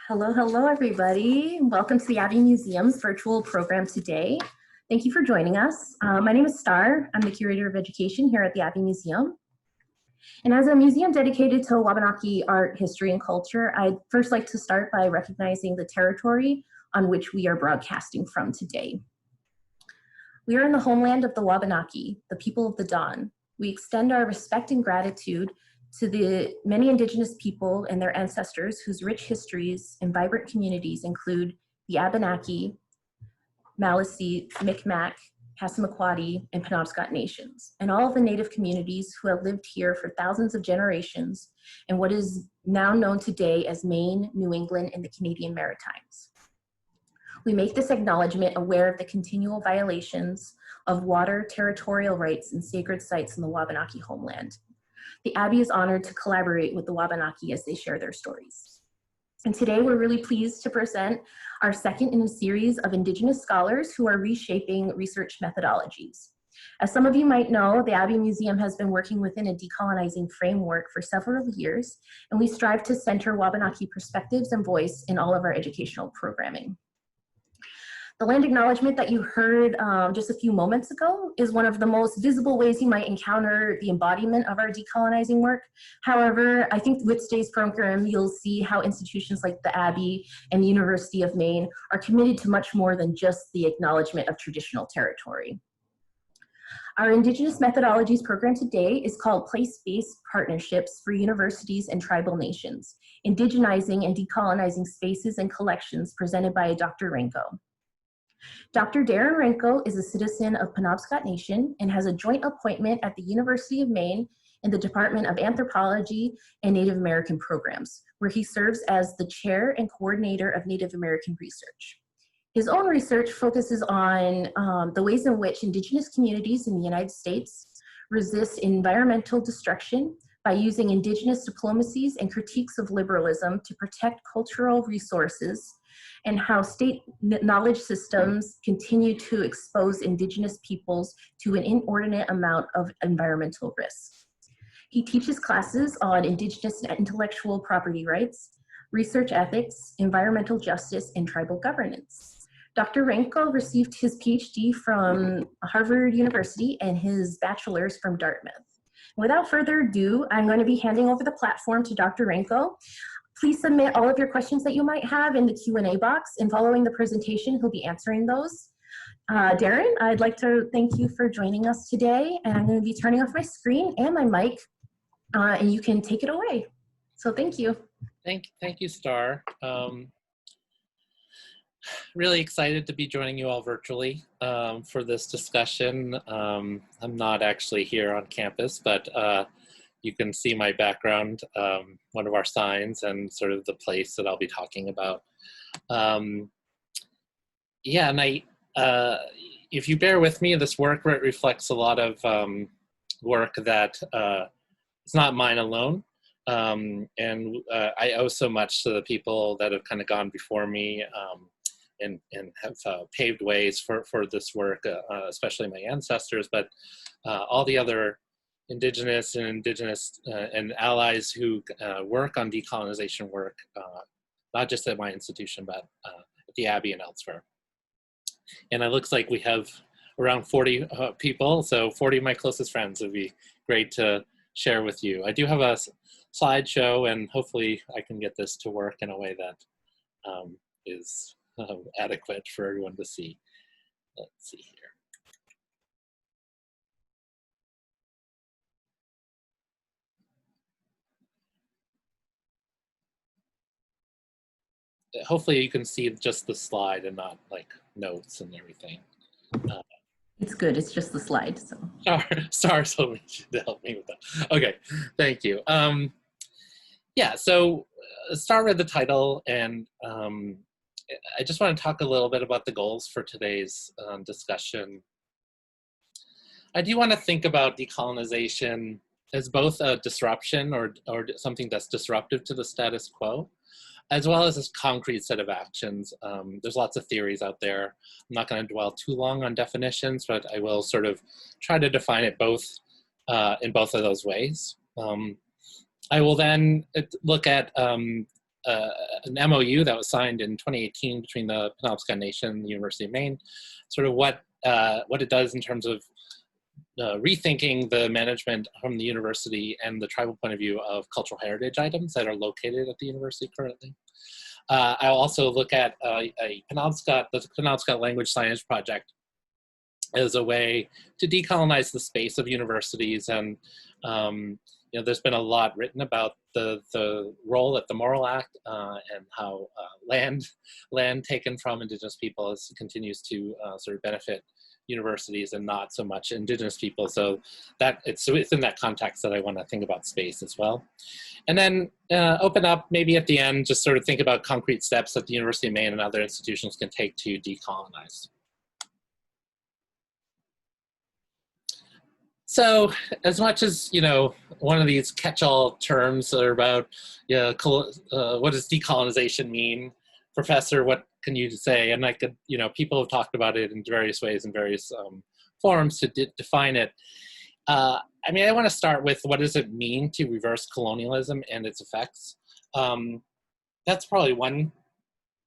Hello, hello, everybody. Welcome to the Abbe Museum's virtual program today. Thank you for joining us. My name is Star. I'm the Curator of Education here at the Abbe Museum. And as a museum dedicated to Wabanaki art, history, and culture, I'd first like to start by recognizing the territory on which we are broadcasting from today. We are in the homeland of the Wabanaki, the people of the Dawn. We extend our respect and gratitude to the many Indigenous people and their ancestors whose rich histories and vibrant communities include the Abenaki, Maliseet, Micmac, Passamaquoddy, and Penobscot Nations, and all of the Native communities who have lived here for thousands of generations in what is now known today as Maine, New England, and the Canadian Maritimes. We make this acknowledgement aware of the continual violations of water, territorial rights, and sacred sites in the Wabanaki homeland. The Abbe is honored to collaborate with the Wabanaki as they share their stories. And today we're really pleased to present our second in a series of Indigenous scholars who are reshaping research methodologies. As some of you might know, the Abbe Museum has been working within a decolonizing framework for several years, and we strive to center Wabanaki perspectives and voice in all of our educational programming. The land acknowledgement that you heard just a few moments ago is one of the most visible ways you might encounter the embodiment of our decolonizing work. However, I think with today's program, you'll see how institutions like the Abbe and the University of Maine are committed to much more than just the acknowledgement of traditional territory. Our Indigenous Methodologies program today is called Place-Based Partnerships for Universities and Tribal Nations, Indigenizing and Decolonizing Spaces and Collections, presented by Dr. Ranco. Dr. Darren Ranco is a citizen of Penobscot Nation and has a joint appointment at the University of Maine in the Department of Anthropology and Native American Programs, where he serves as the chair and coordinator of Native American research. His own research focuses on the ways in which Indigenous communities in the United States resist environmental destruction by using Indigenous diplomacies and critiques of liberalism to protect cultural resources, and how state knowledge systems continue to expose Indigenous peoples to an inordinate amount of environmental risk. He teaches classes on Indigenous intellectual property rights, research ethics, environmental justice, and tribal governance. Dr. Ranco received his PhD from Harvard University and his bachelor's from Dartmouth. Without further ado, I'm going to be handing over the platform to Dr. Ranco. Please submit all of your questions that you might have in the Q&A box, and following the presentation, he'll be answering those. Darren, I'd like to thank you for joining us today, and I'm going to be turning off my screen and my mic, and you can take it away. So thank you. Thank you, Star. Really excited to be joining you all virtually for this discussion. I'm not actually here on campus, but you can see my background, one of our signs, and sort of the place that I'll be talking about. Yeah, and if you bear with me, this work reflects a lot of work that it's not mine alone. And I owe so much to the people that have kind of gone before me and have paved ways for this work, especially my ancestors, but all the other Indigenous and allies who work on decolonization work, not just at my institution, but at the Abbe and elsewhere. And it looks like we have around 40 people, so 40 of my closest friends would be great to share with you. I do have a slideshow, and hopefully I can get this to work in a way that is adequate for everyone to see. Let's see here. Hopefully you can see just the slide and not like notes and everything. It's good, it's just the slide. So. Star told me to help me with that. Okay, thank you. Yeah, so Star read the title, and I just want to talk a little bit about the goals for today's discussion. I do want to think about decolonization as both a disruption or something that's disruptive to the status quo, as well as this concrete set of actions. There's lots of theories out there. I'm not going to dwell too long on definitions, but I will sort of try to define it both in both of those ways. I will then look at an MOU that was signed in 2018 between the Penobscot Nation and the University of Maine, sort of what it does in terms of rethinking the management from the university and the tribal point of view of cultural heritage items that are located at the university currently. I'll also look at the Penobscot Language Signage Project as a way to decolonize the space of universities. And you know, there's been a lot written about the role that the Morrill Act and how land taken from Indigenous people continues to sort of benefit universities and not so much Indigenous people. So that it's within that context that I want to think about space as well. And then open up maybe at the end, just sort of think about concrete steps that the University of Maine and other institutions can take to decolonize. So as much as, you know, one of these catch-all terms are about, you know, what does decolonization mean? Professor, what can you say? And I could, you know, people have talked about it in various ways in various forums to define it. I mean, I want to start with what does it mean to reverse colonialism and its effects? That's probably one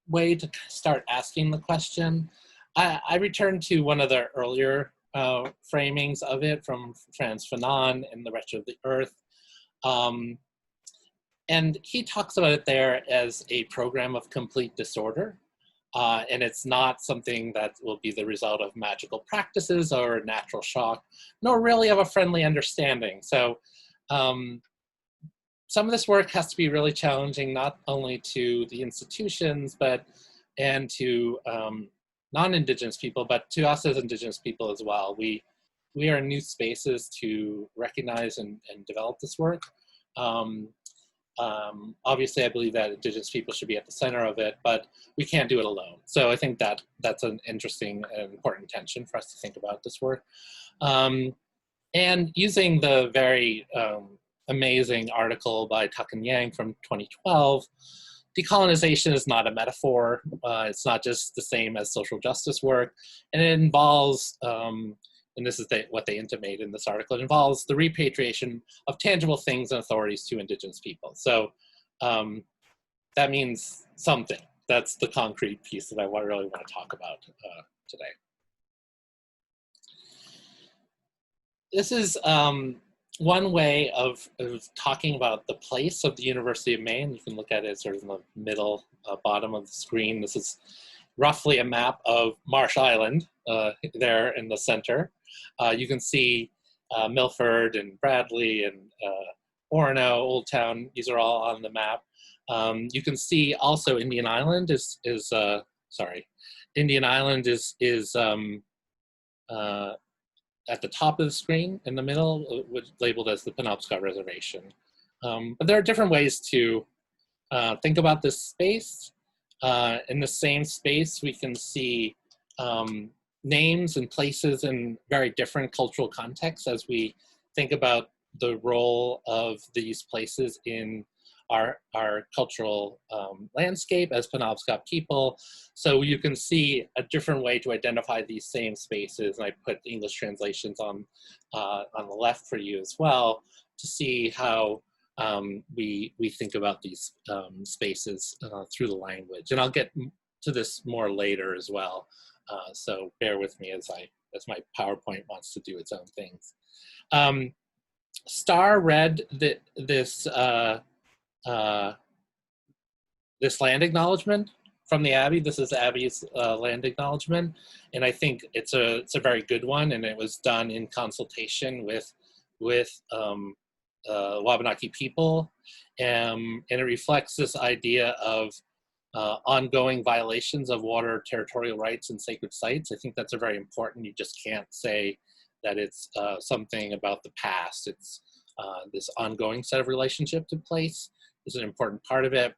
way to start asking the question. I returned to one of the earlier framings of it from Frantz Fanon and The Wretched of the Earth. And he talks about it there as a program of complete disorder. And it's not something that will be the result of magical practices or natural shock, nor really of a friendly understanding. So some of this work has to be really challenging, not only to the institutions, and to non-Indigenous people, but to us as Indigenous people as well. We are in new spaces to recognize and develop this work. Obviously, I believe that Indigenous people should be at the center of it, but we can't do it alone. So I think that that's an interesting and important tension for us to think about this work. And using the very amazing article by Tuck and Yang from 2012, decolonization is not a metaphor. It's not just the same as social justice work. And it involves, and this is what they intimate in this article, it involves the repatriation of tangible things and authorities to Indigenous people. So that means something. That's the concrete piece that I really want to talk about today. This is one way of talking about the place of the University of Maine. You can look at it sort of in the middle bottom of the screen. This is roughly a map of Marsh Island there in the center. You can see Milford and Bradley and Orono, Old Town. These are all on the map. You can see also Indian Island Indian Island is at the top of the screen in the middle, labeled as the Penobscot Reservation. But there are different ways to think about this space. In the same space, we can see names and places in very different cultural contexts as we think about the role of these places in our cultural landscape as Penobscot people. So you can see a different way to identify these same spaces. And I put English translations on the left for you as well to see how we think about these spaces through the language. And I'll get to this more later as well. So bear with me as my PowerPoint wants to do its own things. Star read this land acknowledgement from the Abbey. This is Abbey's land acknowledgement, and I think it's a very good one, and it was done in consultation with Wabanaki people, and it reflects this idea of ongoing violations of water territorial rights and sacred sites. I think that's a very important. You just can't say that it's something about the past. It's this ongoing set of relationships in place is an important part of it.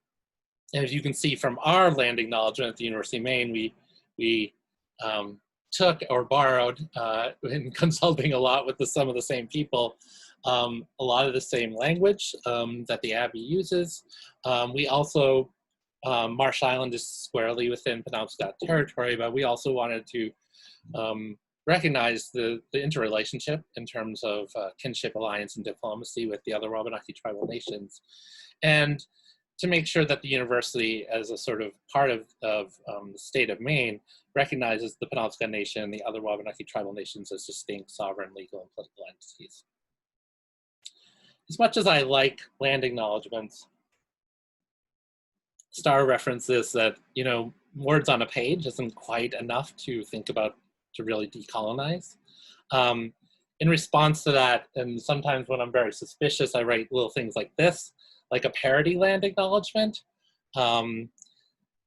And as you can see from our land acknowledgement at the University of Maine, we took or borrowed, in consulting a lot with some of the same people, a lot of the same language that the Abbey uses. We also, Marsh Island is squarely within Penobscot territory, but we also wanted to recognize the interrelationship in terms of kinship, alliance, and diplomacy with the other Wabanaki Tribal Nations. And to make sure that the university, as a sort of part of the state of Maine, recognizes the Penobscot Nation and the other Wabanaki Tribal Nations as distinct sovereign legal and political entities. As much as I like land acknowledgements, Starr references that, you know, words on a page isn't quite enough to think about to really decolonize. In response to that, and sometimes when I'm very suspicious, I write little things like this, like a parody land acknowledgement.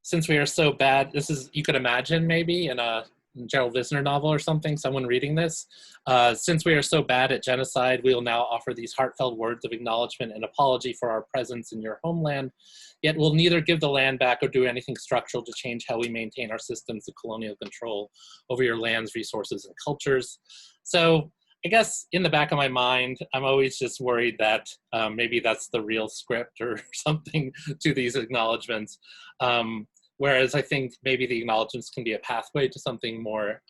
Since we are so bad, this is, you could imagine maybe in a Gerald Visner novel or something, someone reading this. Since we are so bad at genocide, we will now offer these heartfelt words of acknowledgement and apology for our presence in your homeland. Yet we'll neither give the land back or do anything structural to change how we maintain our systems of colonial control over your lands, resources, and cultures. So I guess in the back of my mind, I'm always just worried that maybe that's the real script or something to these acknowledgements. Whereas I think maybe the acknowledgements can be a pathway to something more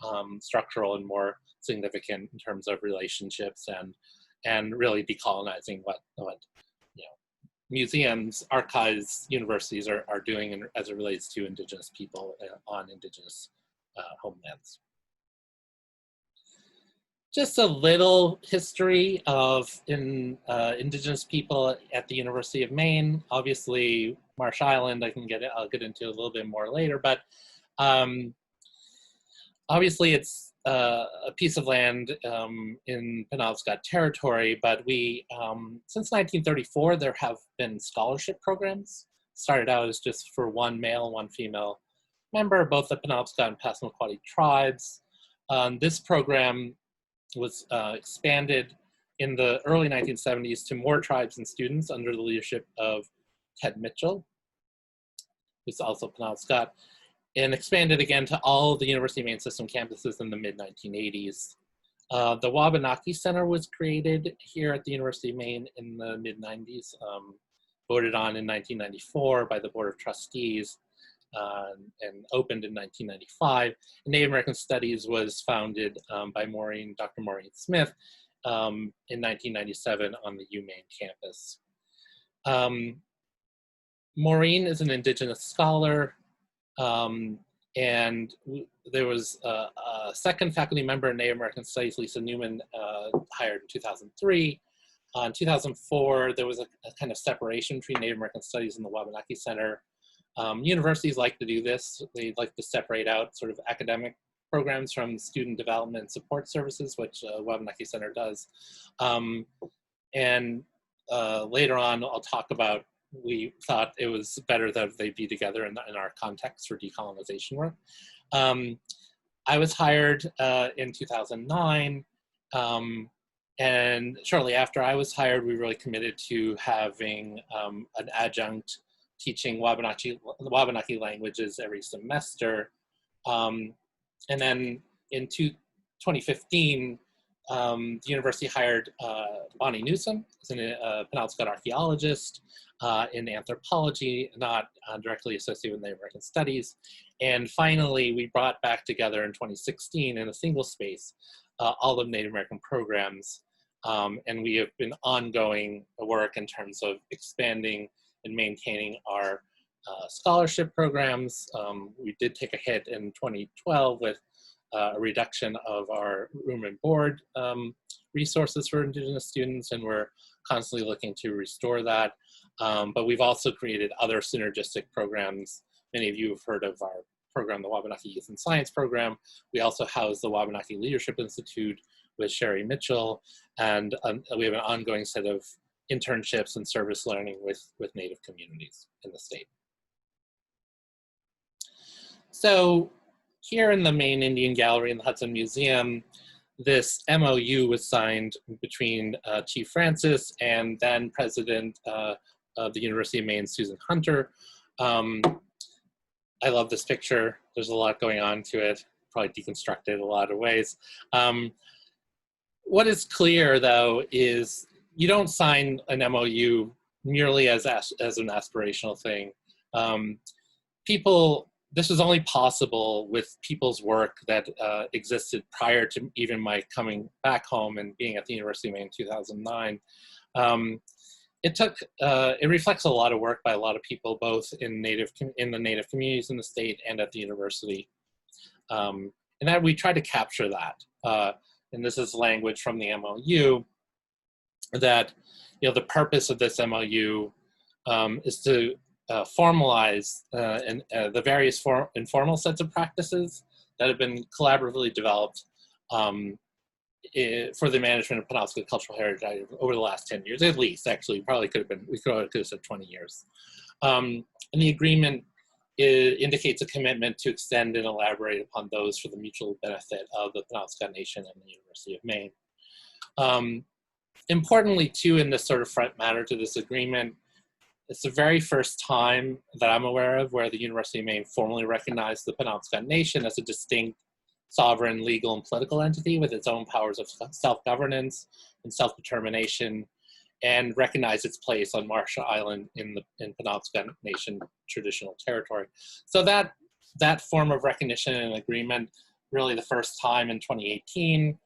structural and more significant in terms of relationships and really decolonizing what you know, museums, archives, universities are doing as it relates to Indigenous people on Indigenous homelands. Just a little history of Indigenous people at the University of Maine. Obviously, Marsh Island, I'll get into a little bit more later, but obviously it's a piece of land in Penobscot territory, but we, since 1934, there have been scholarship programs. Started out as just for one male, one female member, both the Penobscot and Passamaquoddy tribes. This program was expanded in the early 1970s to more tribes and students under the leadership of Ted Mitchell, who's also Penobscot, and expanded again to all the University of Maine system campuses in the mid-1980s. The Wabanaki Center was created here at the University of Maine in the mid-90s, voted on in 1994 by the Board of Trustees, and opened in 1995. Native American Studies was founded by Dr. Maureen Smith in 1997 on the UMaine campus. Maureen is an Indigenous scholar, and there was a second faculty member in Native American Studies, Lisa Newman, hired in 2003. In 2004, there was a kind of separation between Native American Studies and the Wabanaki Center. Universities like to do this. They like to separate out sort of academic programs from student development support services, which Wabanaki Center does. Later on, I'll talk about, we thought it was better that they be together in our context for decolonization work. I was hired in 2009, and shortly after I was hired, we really committed to having an adjunct teaching Wabanaki languages every semester. And then in 2015, the university hired Bonnie Newsom as a Penobscot archaeologist in anthropology, not directly associated with Native American Studies. And finally, we brought back together in 2016 in a single space all of Native American programs. And we have been ongoing work in terms of expanding and maintaining our scholarship programs. We did take a hit in 2012 with a reduction of our room and board resources for Indigenous students, and we're constantly looking to restore that. But we've also created other synergistic programs. Many of you have heard of our program, the Wabanaki Youth and Science Program. We also house the Wabanaki Leadership Institute with Sherry Mitchell, and we have an ongoing set of internships and service learning with Native communities in the state. So here in the main Indian Gallery in the Hudson Museum, this MOU was signed between Chief Francis and then President of the University of Maine, Susan Hunter. I love this picture. There's a lot going on to it, probably deconstructed a lot of ways. What is clear, though, is you don't sign an MOU merely as an aspirational thing. This was only possible with people's work that existed prior to even my coming back home and being at the University of Maine in 2009. it reflects a lot of work by a lot of people, both in the native communities in the state and at the university. And that we try to capture that. And this is language from the MOU that, the purpose of this MOU is to formalize the various informal sets of practices that have been collaboratively developed for the management of Penobscot cultural heritage over the last 10 years, at least. Actually, probably could have said 20 years. And the agreement indicates a commitment to extend and elaborate upon those for the mutual benefit of the Penobscot Nation and the University of Maine. Importantly, too, in this sort of front matter to this agreement, it's the very first time that I'm aware of where the University of Maine formally recognized the Penobscot Nation as a distinct sovereign legal and political entity with its own powers of self-governance and self-determination, and recognized its place on Marshall Island in Penobscot Nation traditional territory. So that form of recognition and agreement, really the first time in 2018,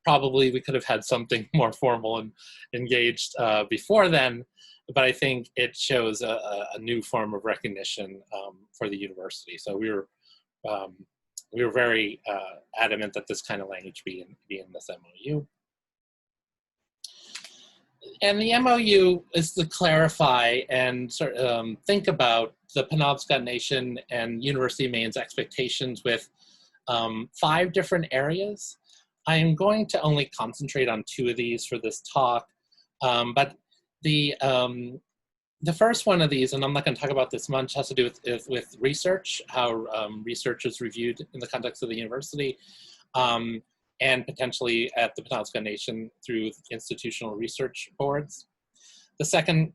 probably we could have had something more formal and engaged before then, but I think it shows a new form of recognition for the university. So we were very adamant that this kind of language be in this MOU. And the MOU is to clarify and think about the Penobscot Nation and University of Maine's expectations with 5 different areas. I am going to only concentrate on 2 of these for this talk, but the first one of these, and I'm not going to talk about this much, has to do with research, how research is reviewed in the context of the university, and potentially at the Penobscot Nation through institutional research boards. The second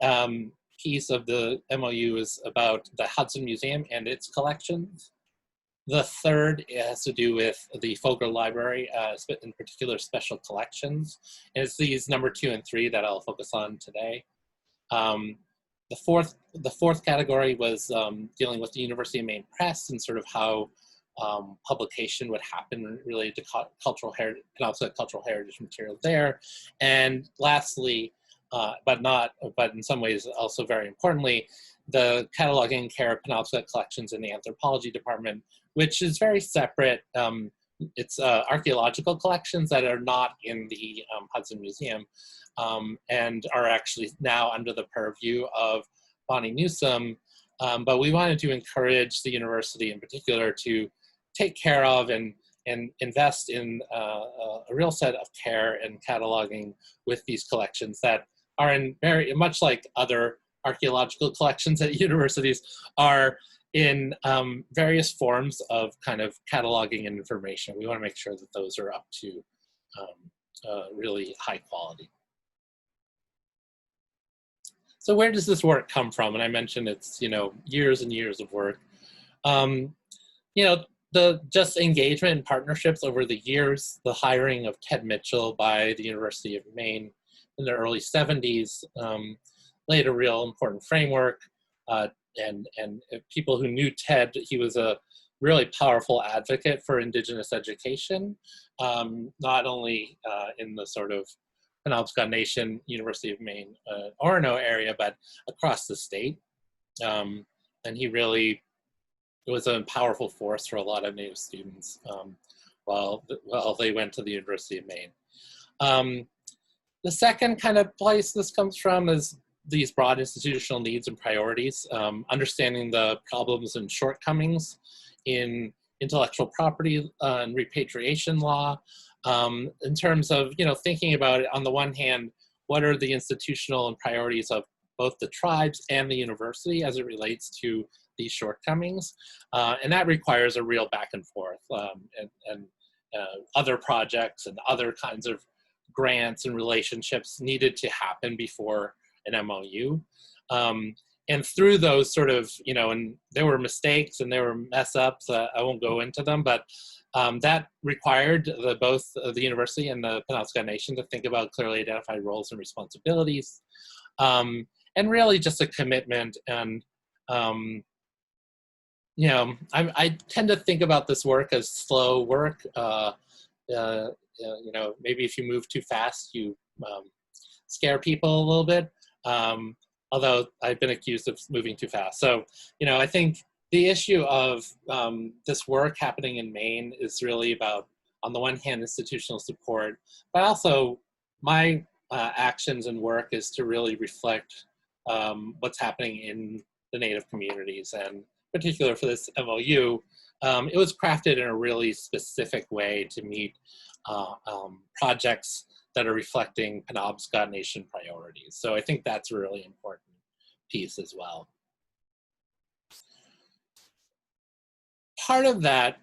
piece of the MOU is about the Hudson Museum and its collections. The third has to do with the Fogler Library, in particular special collections. And it's these number 2 and 3 that I'll focus on today. The fourth category was dealing with the University of Maine Press and sort of how publication would happen related to Penobscot cultural heritage material there. And lastly, but in some ways also very importantly, the cataloging and care of Penobscot collections in the anthropology department, which is very separate. It's archaeological collections that are not in the Hudson Museum and are actually now under the purview of Bonnie Newsom. But we wanted to encourage the university in particular to take care of and invest in a real set of care and cataloging with these collections that are in very much like other archaeological collections at universities are in various forms of kind of cataloging and information. We want to make sure that those are up to really high quality. So where does this work come from? And I mentioned it's, years and years of work. The just engagement and partnerships over the years, the hiring of Ted Mitchell by the University of Maine in the early 70s laid a real important framework. And people who knew Ted, he was a really powerful advocate for Indigenous education, not only in the sort of Penobscot Nation, University of Maine, Orono area, but across the state. And he really was a powerful force for a lot of Native students while they went to the University of Maine. The second kind of place this comes from is these broad institutional needs and priorities, understanding the problems and shortcomings in intellectual property and repatriation law, in terms of, thinking about it, on the one hand, what are the institutional and priorities of both the tribes and the university as it relates to these shortcomings. And that requires a real back and forth and other projects and other kinds of grants and relationships needed to happen before an MOU. And through those sort of, and there were mistakes and there were mess ups, I won't go into them, but that required both the university and the Penobscot Nation to think about clearly identified roles and responsibilities, and really just a commitment. And, I tend to think about this work as slow work. Maybe if you move too fast, you scare people a little bit. although I've been accused of moving too fast. So, I think the issue of this work happening in Maine is really about, on the one hand, institutional support, but also my actions and work is to really reflect what's happening in the Native communities. And in particular for this MOU, it was crafted in a really specific way to meet projects that are reflecting Penobscot Nation priorities. So I think that's a really important piece as well. Part of that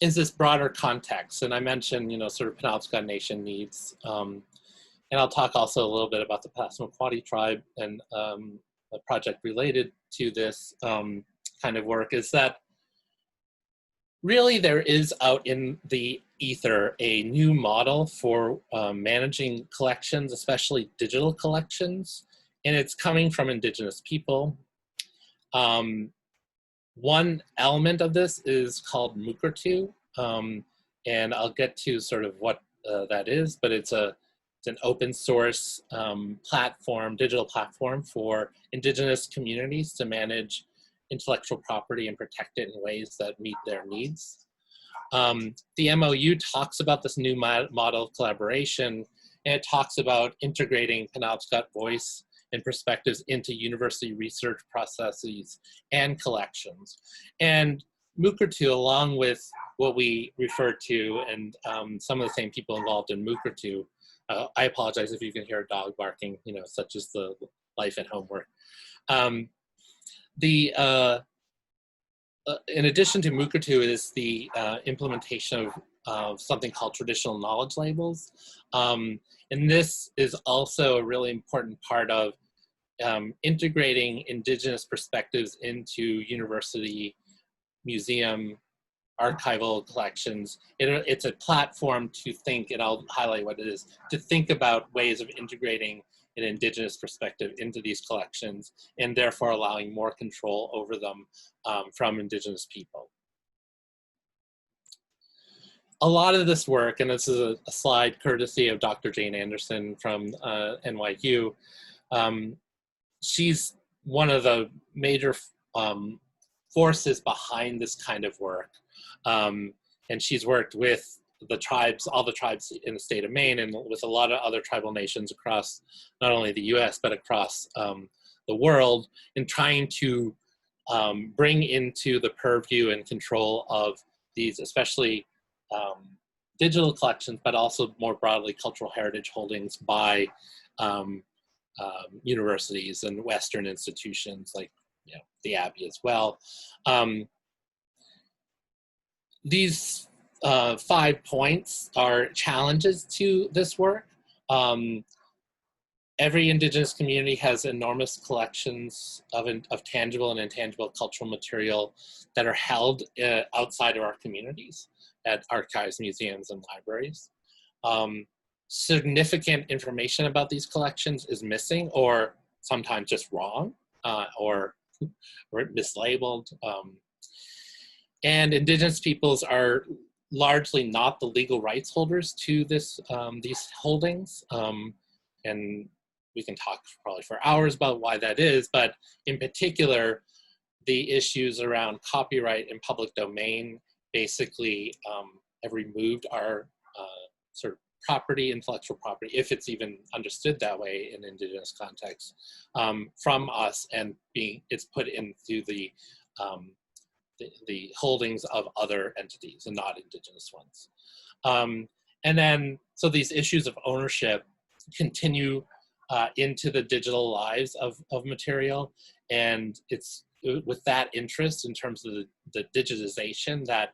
is this broader context, and I mentioned, sort of Penobscot Nation needs, and I'll talk also a little bit about the Passamaquoddy tribe and a project related to this kind of work, is that really there is out in the ether a new model for managing collections, especially digital collections, and it's coming from Indigenous people. One element of this is called Mukurtu, and I'll get to sort of what that is, but it's an open source platform, digital platform for Indigenous communities to manage intellectual property and protect it in ways that meet their needs. The MOU talks about this new model of collaboration, and it talks about integrating Penobscot voice and perspectives into university research processes and collections. And Mukurtu, along with what we refer to, and some of the same people involved in Mukurtu, I apologize if you can hear a dog barking, such as the life at home work. In addition to Mukurtu is the implementation of something called traditional knowledge labels. And this is also a really important part of integrating Indigenous perspectives into university, museum, archival collections. It's a platform to think, and I'll highlight what it is, to think about ways of integrating an Indigenous perspective into these collections, and therefore allowing more control over them from Indigenous people. A lot of this work, and this is a slide courtesy of Dr. Jane Anderson from NYU, she's one of the major forces behind this kind of work. And she's worked with the tribes, all the tribes in the state of Maine, and with a lot of other tribal nations across not only the US, but across the world, in trying to bring into the purview and control of these, especially digital collections, but also more broadly cultural heritage holdings by universities and Western institutions like the Abbey as well. These 5 points are challenges to this work. Every Indigenous community has enormous collections of tangible and intangible cultural material that are held outside of our communities at archives, museums, and libraries. Significant information about these collections is missing, or sometimes just wrong, or mislabeled. And Indigenous peoples are largely not the legal rights holders to this, these holdings. And we can talk probably for hours about why that is, but in particular, the issues around copyright and public domain basically have removed our sort of property, intellectual property, if it's even understood that way in Indigenous context, from us, and it's put into the holdings of other entities and not Indigenous ones. And then, so these issues of ownership continue into the digital lives of material, and it's with that interest in terms of the digitization that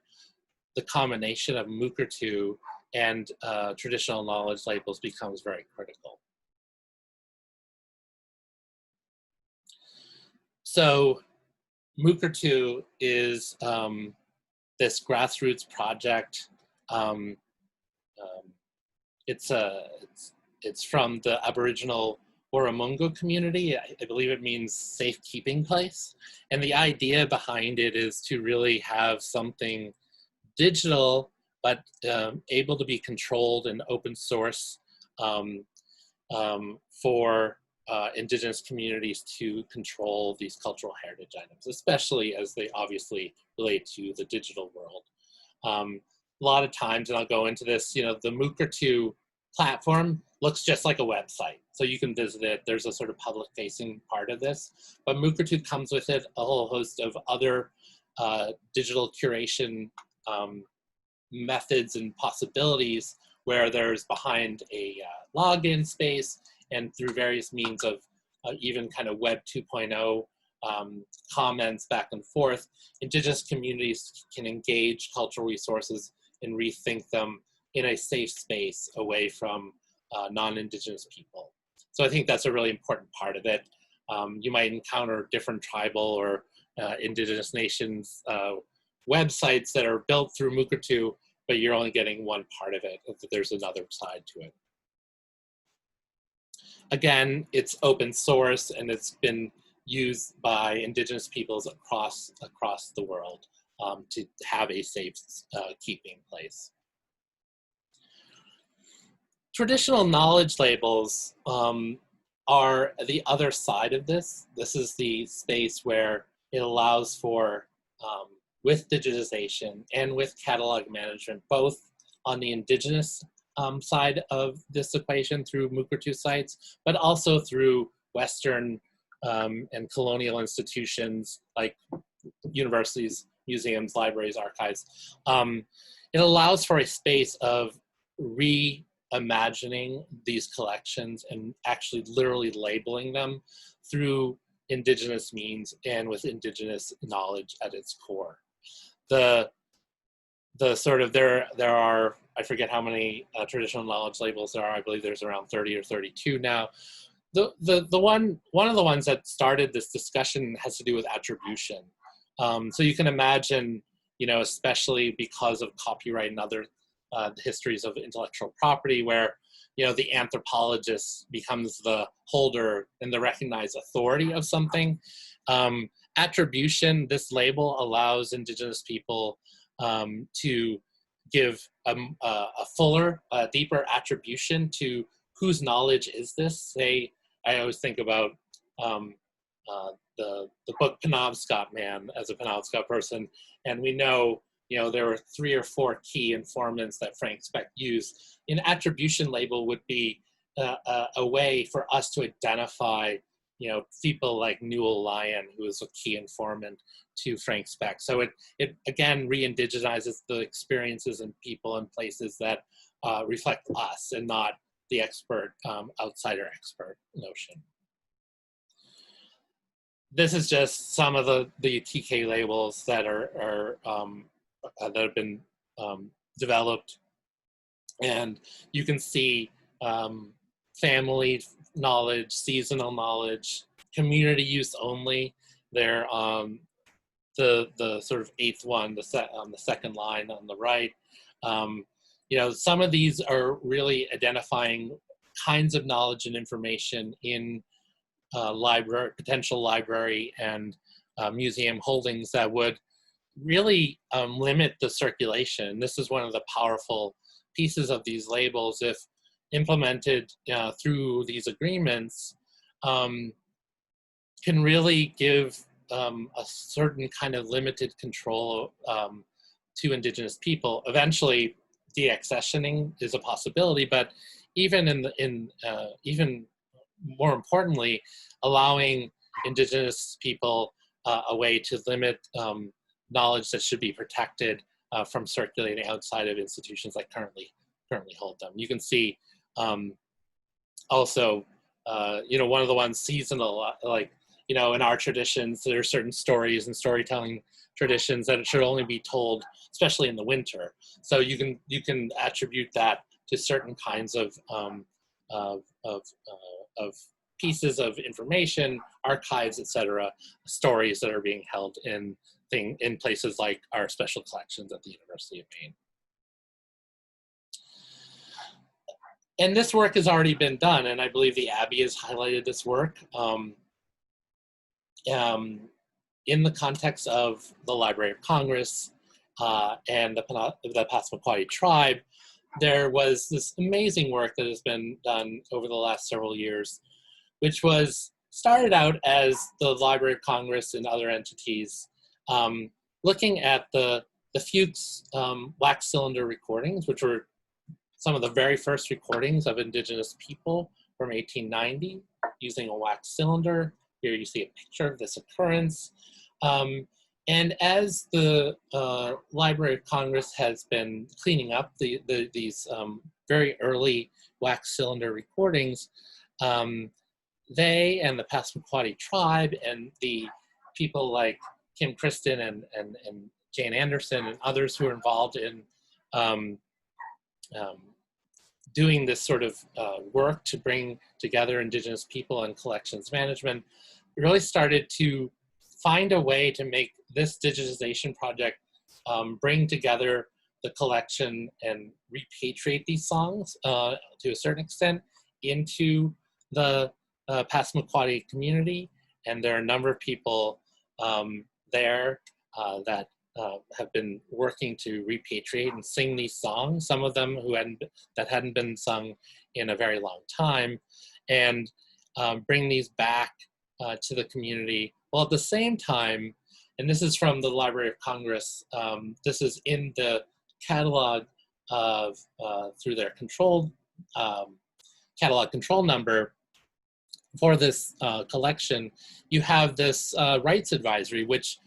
the combination of Mukurtu and traditional knowledge labels becomes very critical. So Mukurtu is this grassroots project. It's from the Aboriginal Waramungo community. I believe it means safekeeping place. And the idea behind it is to really have something digital, but able to be controlled and open source for Indigenous communities to control these cultural heritage items, especially as they obviously relate to the digital world. A lot of times, and I'll go into this, you know, the Mukurtu platform looks just like a website. So you can visit it. There's a sort of public facing part of this, but Mukurtu comes with it a whole host of other digital curation methods and possibilities, where there's behind a login space and through various means of even kind of Web 2.0 comments back and forth, Indigenous communities can engage cultural resources and rethink them in a safe space away from non-Indigenous people. So I think that's a really important part of it. You might encounter different tribal or Indigenous nations websites that are built through Mukurtu, but you're only getting one part of it. There's another side to it. Again, it's open source and it's been used by Indigenous peoples across the world to have a safe keeping place. Traditional knowledge labels are the other side of this. This is the space where it allows for, with digitization and with catalog management, both on the Indigenous side of this equation through Mukurtu sites, but also through Western and colonial institutions like universities, museums, libraries, archives. It allows for a space of reimagining these collections and actually literally labeling them through Indigenous means and with Indigenous knowledge at its core. The sort of, there are, I forget how many traditional knowledge labels there are. I believe there's around 30 or 32 now. One of the ones that started this discussion has to do with attribution. So you can imagine, you know, especially because of copyright and other histories of intellectual property, where, you know, the anthropologist becomes the holder and the recognized authority of something. Attribution, this label allows Indigenous people to give a fuller, deeper attribution to whose knowledge is this. I always think about the book Penobscot Man as a Penobscot person, and we know, you know, there were 3 or 4 key informants that Frank Speck used. An attribution label would be a way for us to identify, you know, people like Newell Lyon, who is a key informant to Frank Speck. So it again re-indigenizes the experiences and people and places that reflect us and not the expert, outsider expert notion. This is just some of the TK labels that that have been developed, and you can see family knowledge, seasonal knowledge, community use only. They're the sort of 8th one, on the second line on the right. You know, some of these are really identifying kinds of knowledge and information in potential library and museum holdings that would really limit the circulation. This is one of the powerful pieces of these labels. If implemented through these agreements, can really give a certain kind of limited control to Indigenous people. Eventually, deaccessioning is a possibility, but even even more importantly, allowing Indigenous people a way to limit knowledge that should be protected from circulating outside of institutions that currently hold them. You can see also, you know, one of the ones seasonal, like, you know, in our traditions, there are certain stories and storytelling traditions that it should only be told, especially in the winter. So you can attribute that to certain kinds of pieces of information, archives, etc., stories that are being held in places like our special collections at the University of Maine. And this work has already been done, and I believe the Abbe has highlighted this work in the context of the Library of Congress and the Passamaquoddy tribe. There was this amazing work that has been done over the last several years which was started out as the Library of Congress and other entities looking at the Fuchs wax cylinder recordings, which were some of the very first recordings of Indigenous people from 1890 using a wax cylinder. Here you see a picture of this occurrence. And as the Library of Congress has been cleaning up these very early wax cylinder recordings, they and the Passamaquoddy tribe and the people like Kim Kristen and Jane Anderson and others who are involved in doing this sort of work to bring together Indigenous people and collections management really started to find a way to make this digitization project bring together the collection and repatriate these songs to a certain extent into the Passamaquoddy community. And there are a number of people there that have been working to repatriate and sing these songs, some of them that hadn't been sung in a very long time, and bring these back to the community. While at the same time, and this is from the Library of Congress, this is in the catalog of, through their control, catalog control number for this collection, you have this rights advisory, which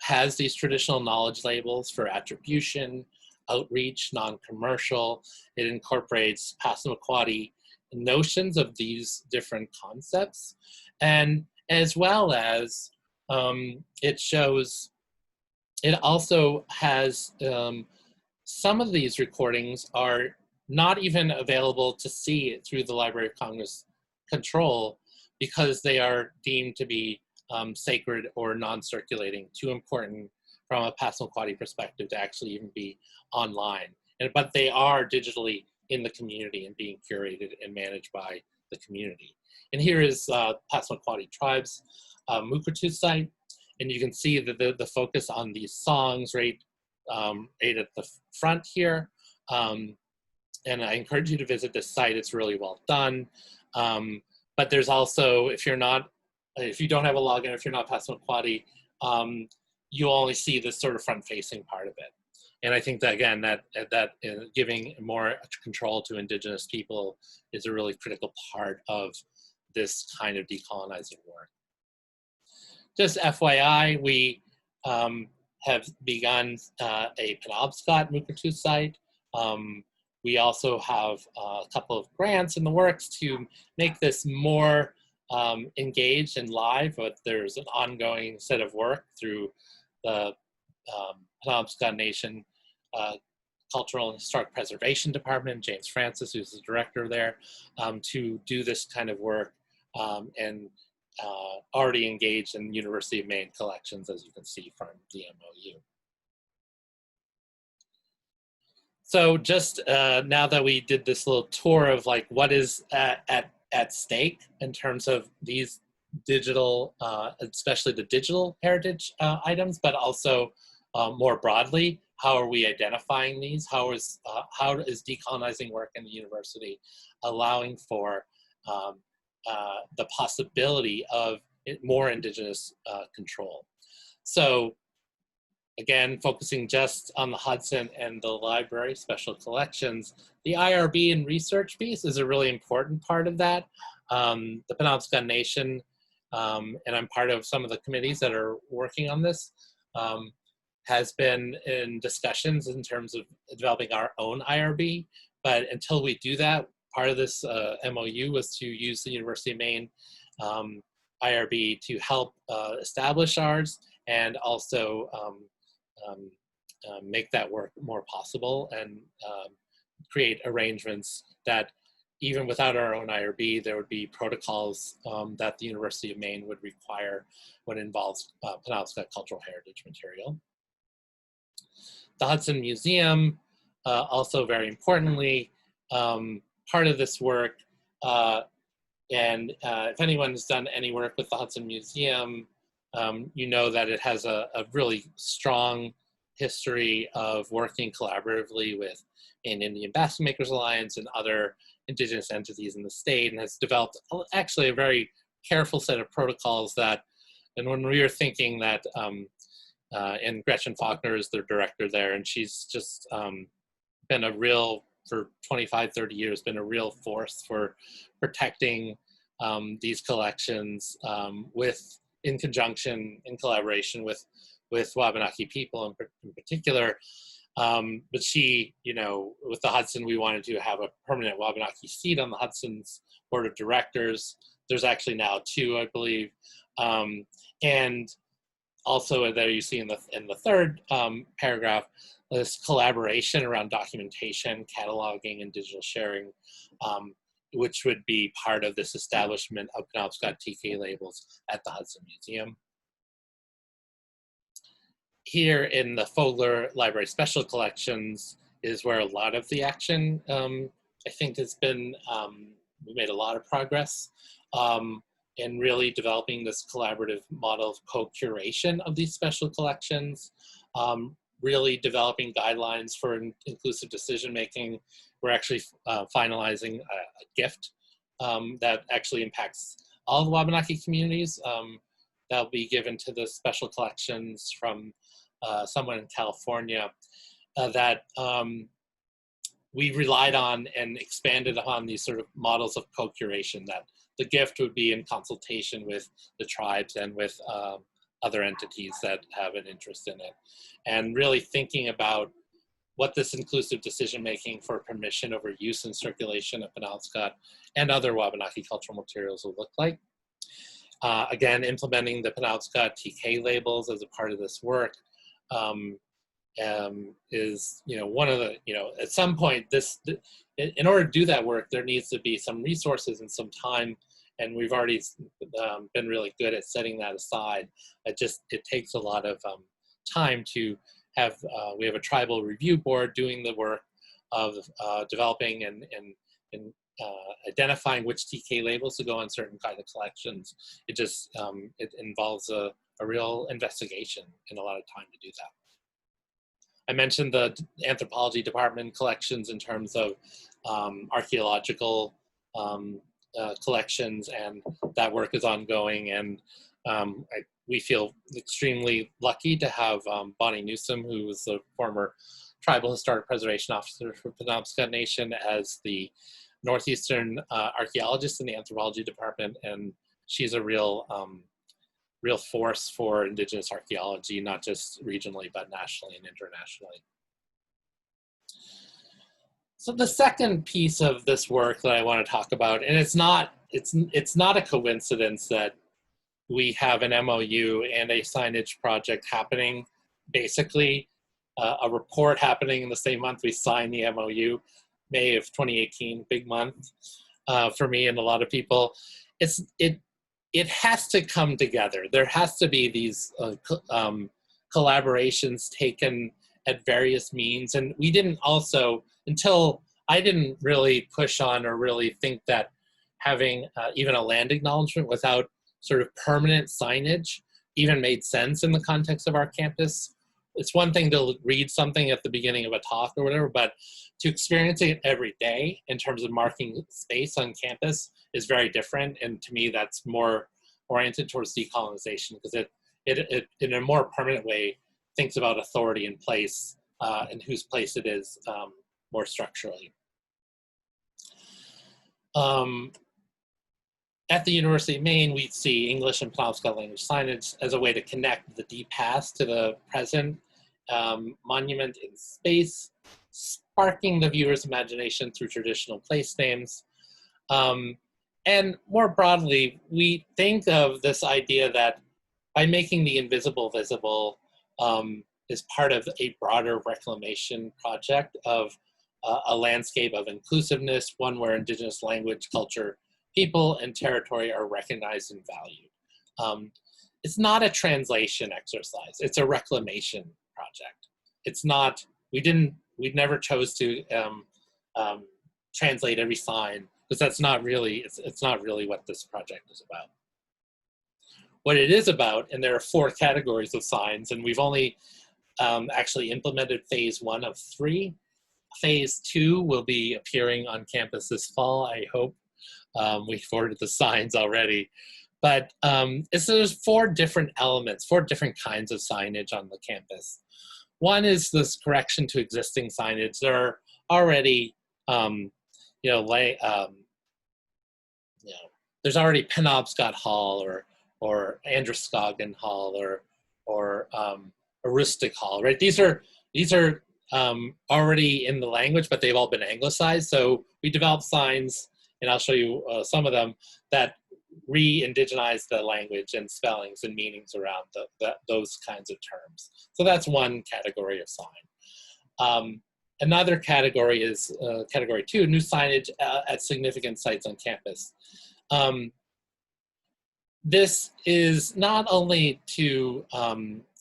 has these traditional knowledge labels for attribution, outreach, non-commercial. It incorporates Passamaquoddy notions of these different concepts, and as well as it also has some of these recordings are not even available to see through the Library of Congress control because they are deemed to be sacred or non-circulating, too important from a Passamaquoddy perspective to actually even be online. But they are digitally in the community and being curated and managed by the community. And here is Passamaquoddy Tribe's Mukurtu site, and you can see that the focus on these songs right at the front here. And I encourage you to visit this site. It's really well done. But there's also, if you don't have a login, if you're not Passamaquoddy, you only see this sort of front-facing part of it. And I think that, again, that giving more control to Indigenous people is a really critical part of this kind of decolonizing work. Just FYI, we have begun a Penobscot Mukurtu site. We also have a couple of grants in the works to make this more engaged and live, but there's an ongoing set of work through the Penobscot Nation Cultural and Historic Preservation Department, James Francis, who's the director there, to do this kind of work and already engaged in University of Maine collections, as you can see from the MOU. So just now that we did this little tour of like what is at stake in terms of these digital, especially the digital heritage items, but also more broadly, how are we identifying these? How is decolonizing work in the university allowing for the possibility of more Indigenous control? So again, focusing just on the Hudson and the library special collections, the IRB and research piece is a really important part of that. The Penobscot Nation, and I'm part of some of the committees that are working on this, has been in discussions in terms of developing our own IRB. But until we do that, part of this MOU was to use the University of Maine IRB to help establish ours and also make that work more possible and create arrangements that even without our own IRB, there would be protocols that the University of Maine would require when it involves Penobscot cultural heritage material. The Hudson Museum, also very importantly, part of this work, and if anyone's done any work with the Hudson Museum, you know that it has a really strong history of working collaboratively with an Indian Basket Makers Alliance and other Indigenous entities in the state, and has developed actually a very careful set of protocols that, and when we were thinking that, and Gretchen Faulkner is the director there, and she's just been a real, for 25, 30 years, been a real force for protecting these collections in conjunction, in collaboration with Wabanaki people in particular. But she, you know, with the Hudson, we wanted to have a permanent Wabanaki seat on the Hudson's board of directors. There's actually now 2, I believe. And also there you see in the third paragraph, this collaboration around documentation, cataloging, and digital sharing, which would be part of this establishment of Penobscot TK labels at the Hudson Museum. Here in the Fogler Library Special Collections is where a lot of the action, I think, has been, we made a lot of progress in really developing this collaborative model of co-curation of these special collections, really developing guidelines for inclusive decision-making. We're actually finalizing a gift that actually impacts all the Wabanaki communities. That'll be given to the special collections from someone in California that we relied on and expanded upon these sort of models of co-curation, that the gift would be in consultation with the tribes and with other entities that have an interest in it. And really thinking about what this inclusive decision-making for permission over use and circulation of Penobscot and other Wabanaki cultural materials will look like. Again, implementing the Penobscot TK labels as a part of this work is, you know, one of the, you know, at some point in order to do that work, there needs to be some resources and some time, and we've already been really good at setting that aside. It takes a lot of time to have, we have a tribal review board doing the work of developing and identifying which TK labels to go on certain kind of collections. It just, it involves a real investigation and a lot of time to do that. I mentioned the anthropology department collections in terms of archaeological collections, and that work is ongoing. And we feel extremely lucky to have Bonnie Newsom, who was the former Tribal Historic Preservation Officer for Penobscot Nation, as the Northeastern archaeologist in the anthropology department, and she's a real force for Indigenous archaeology, not just regionally, but nationally and internationally. So the second piece of this work that I want to talk about, and it's not a coincidence that we have an MOU and a signage project happening, basically a report happening in the same month we signed the MOU, May of 2018, big month for me and a lot of people. It has to come together. There has to be these collaborations taken at various means. And we didn't also, until I didn't really push on or really think that having even a land acknowledgement without sort of permanent signage even made sense in the context of our campus. It's one thing to read something at the beginning of a talk or whatever, but to experience it every day in terms of marking space on campus is very different. And to me, that's more oriented towards decolonization, because it in a more permanent way thinks about authority in place and whose place it is more structurally. At the University of Maine, we see English and Penobscot language signage as a way to connect the deep past to the present, monument in space, sparking the viewer's imagination through traditional place names. And more broadly, we think of this idea that by making the invisible visible is part of a broader reclamation project of a landscape of inclusiveness, one where Indigenous language, culture, people, and territory are recognized and valued. It's not a translation exercise, it's a reclamation project. It's not, we never chose to translate every sign, because that's not really, it's not really what this project is about. What it is about, and there are 4 categories of signs, and we've only actually implemented phase 1 of 3. Phase 2 will be appearing on campus this fall, I hope. We've ordered the signs already. But there's 4 different elements, 4 different kinds of signage on the campus. One is this correction to existing signage. There are already, there's already Penobscot Hall or Androscoggin Hall or Aroostook Hall, right? These are already in the language, but they've all been anglicized. So we developed signs, and I'll show you some of them, that re-indigenize the language and spellings and meanings around those kinds of terms. So that's one category of sign. Another category is category 2, new signage at significant sites on campus. This is not only to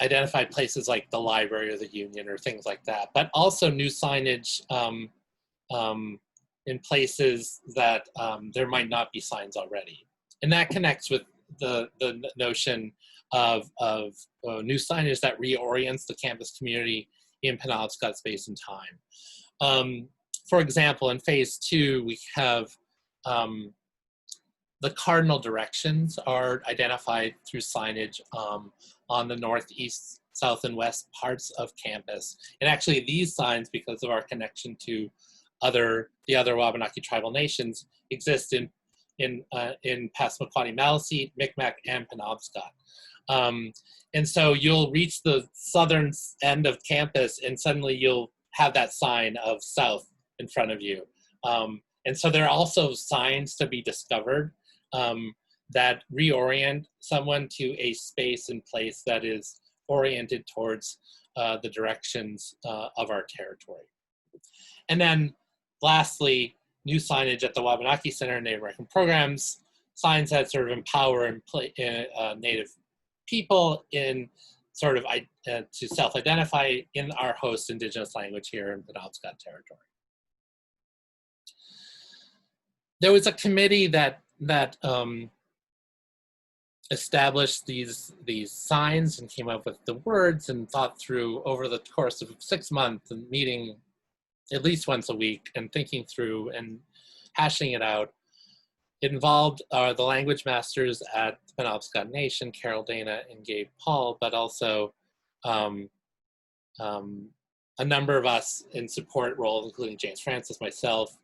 identify places like the library or the union or things like that, but also new signage in places that there might not be signs already. And that connects with the notion of new signage that reorients the campus community in Penobscot space and time. For example, in phase 2, we have the cardinal directions are identified through signage on the northeast, south, and west parts of campus. And actually these signs, because of our connection to the other Wabanaki Tribal Nations, exist in Passamaquoddy, Maliseet, Micmac, and Penobscot. And so you'll reach the southern end of campus and suddenly you'll have that sign of south in front of you. And so there are also signs to be discovered that reorient someone to a space and place that is oriented towards the directions of our territory. And then lastly, new signage at the Wabanaki Center and Native American Programs, signs that sort of empower and Native people in sort of to self-identify in our host Indigenous language here in Penobscot territory. There was a committee that established these signs and came up with the words and thought through over the course of 6 months and meeting at least once a week and thinking through and hashing it out. It involved the language masters at the Penobscot Nation, Carol Dana and Gabe Paul, but also a number of us in support roles, including James Francis, myself.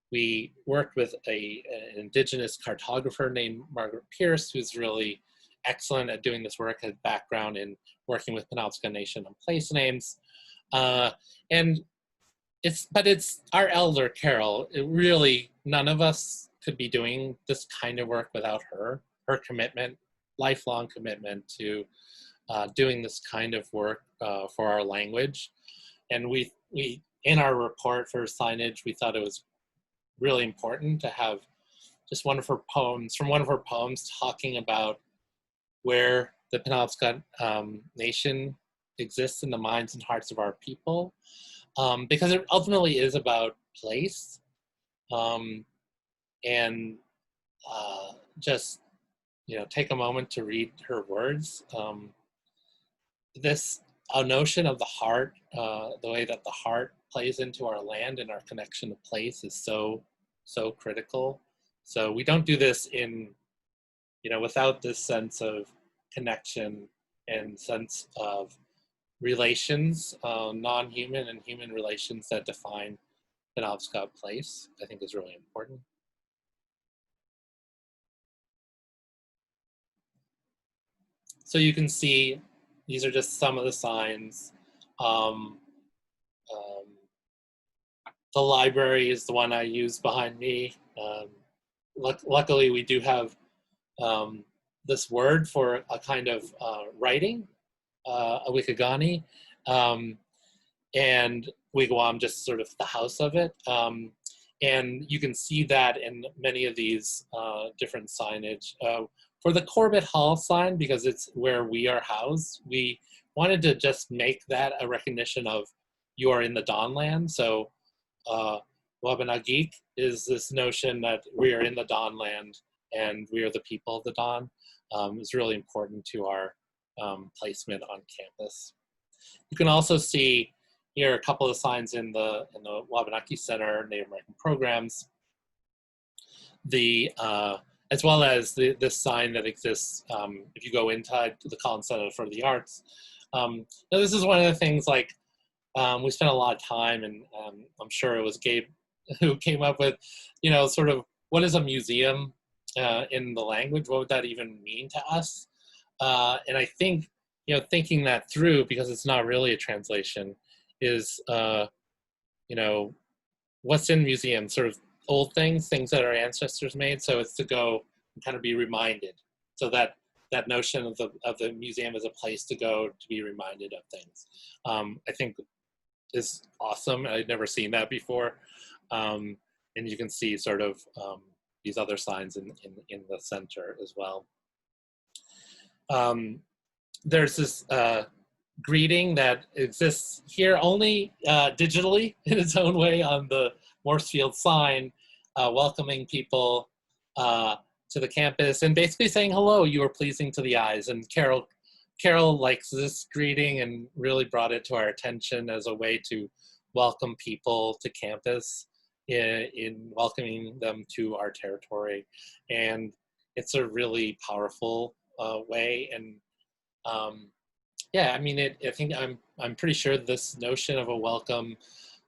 We worked with an Indigenous cartographer named Margaret Pierce, who's really excellent at doing this work, has background in working with Penobscot Nation on place names. And it's our elder, Carol. It really, none of us could be doing this kind of work without her commitment, lifelong commitment to doing this kind of work for our language. And we in our report for signage, we thought it was really important to have just one of her poems talking about where the Penobscot Nation exists in the minds and hearts of our people, because it ultimately is about place, and just take a moment to read her words. A notion of the heart, the way that the heart plays into our land and our connection to place is so critical. So we don't do this without this sense of connection and sense of relations, non-human and human relations that define Penobscot place, I think is really important. So you can see, these are just some of the signs. The library is the one I use behind me. Luckily, we do have this word for a kind of writing, a wikigani, and wigwam, just sort of the house of it. And you can see that in many of these different signage. For the Corbett Hall sign, because it's where we are housed, we wanted to just make that a recognition of you are in the Dawnland. So Wabanaki is this notion that we are in the Dawnland and we are the people of the Dawn. It's really important to our placement on campus. You can also see here a couple of signs in the Wabanaki Center, Native American Programs, as well as this sign that exists if you go inside the Collins Center for the Arts. Now this is one of the things, like, we spent a lot of time, and I'm sure it was Gabe who came up with, sort of, what is a museum in the language? What would that even mean to us? And I think, thinking that through, because it's not really a translation, is, what's in museums, sort of old things that our ancestors made. So it's to go and kind of be reminded. So that notion of the museum as a place to go to be reminded of things, I think is awesome. I'd never seen that before. And you can see sort of these other signs in the center as well. There's this greeting that exists here only digitally in its own way on the Morsefield sign, welcoming people to the campus and basically saying, hello, you are pleasing to the eyes. And Carol likes this greeting and really brought it to our attention as a way to welcome people to campus, in welcoming them to our territory. And it's a really powerful way. And yeah, I mean, I think I'm pretty sure this notion of a welcome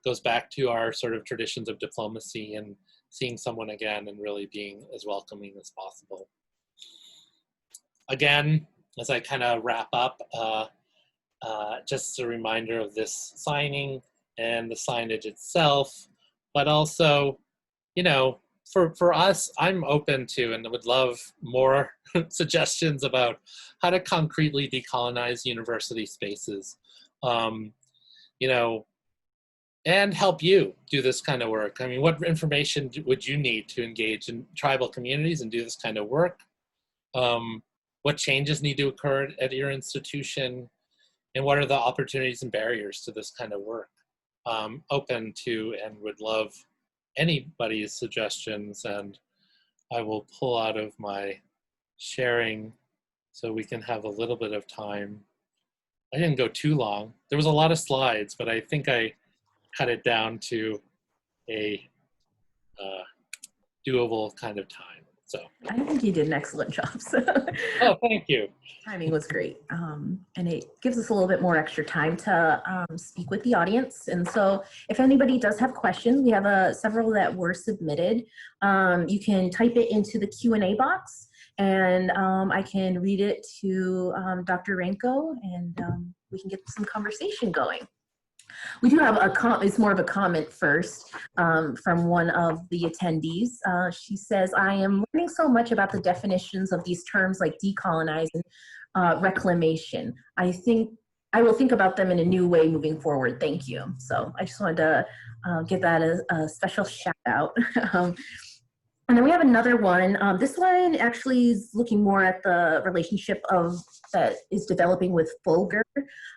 goes back to our sort of traditions of diplomacy and seeing someone again and really being as welcoming as possible. Again, as I kind of wrap up, just a reminder of this signing and the signage itself, but also, for us, I'm open to and would love more suggestions about how to concretely decolonize university spaces, and help you do this kind of work. I mean, what information would you need to engage in tribal communities and do this kind of work? What changes need to occur at your institution? And what are the opportunities and barriers to this kind of work? Open to and would love anybody's suggestions, and I will pull out of my sharing so we can have a little bit of time. I didn't go too long. There was a lot of slides, but I think I cut it down to a doable kind of time. So I think you did an excellent job. So. Oh, thank you. Timing was great. And it gives us a little bit more extra time to speak with the audience. And so if anybody does have questions, we have several that were submitted. You can type it into the Q&A box, and I can read it to Dr. Ranco, and we can get some conversation going. We do have it's more of a comment first from one of the attendees. She says, I am learning so much about the definitions of these terms like decolonizing, reclamation. I think I will think about them in a new way moving forward. Thank you. So I just wanted to give that a special shout out. And then we have another one. This one actually is looking more at the relationship that is developing with Fulger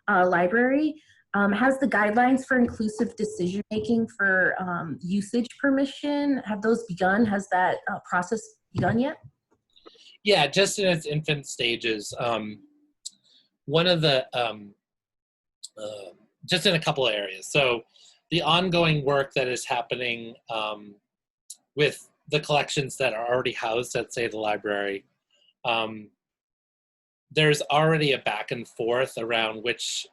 Library. Has the guidelines for inclusive decision-making for usage permission, have those begun? Has that process begun yet? Yeah, just in its infant stages. One of the, just in a couple of areas. So the ongoing work that is happening with the collections that are already housed at, say, the library, there's already a back and forth around which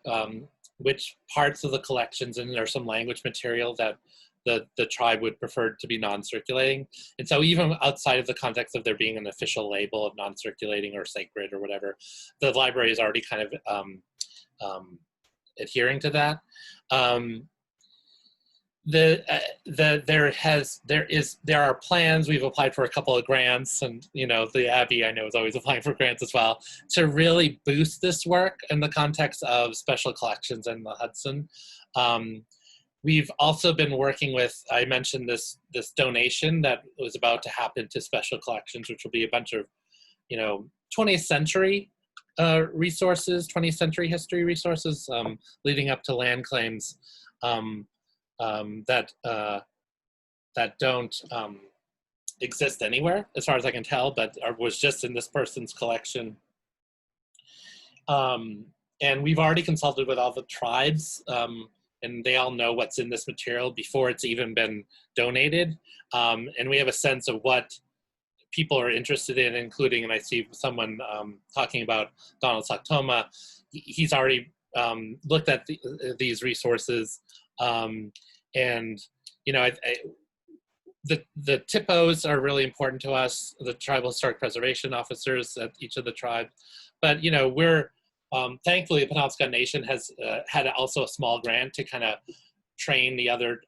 parts of the collections, and there's some language material that the tribe would prefer to be non-circulating. And so even outside of the context of there being an official label of non-circulating or sacred or whatever, the library is already kind of adhering to that. There are plans. We've applied for a couple of grants, and the Abbe, I know, is always applying for grants as well, to really boost this work in the context of special collections in the Hudson. We've also been working with, I mentioned this donation that was about to happen to special collections, which will be a bunch of 20th century resources, 20th century history resources leading up to land claims that don't exist anywhere, as far as I can tell, but was just in this person's collection. And we've already consulted with all the tribes, and they all know what's in this material before it's even been donated. And we have a sense of what people are interested in, including, and I see someone talking about Donald Saktoma. He's already looked at these resources, and the TIPOs are really important to us, the tribal historic preservation officers at each of the tribes. But we're thankfully the Penobscot Nation has had also a small grant to kind of train the other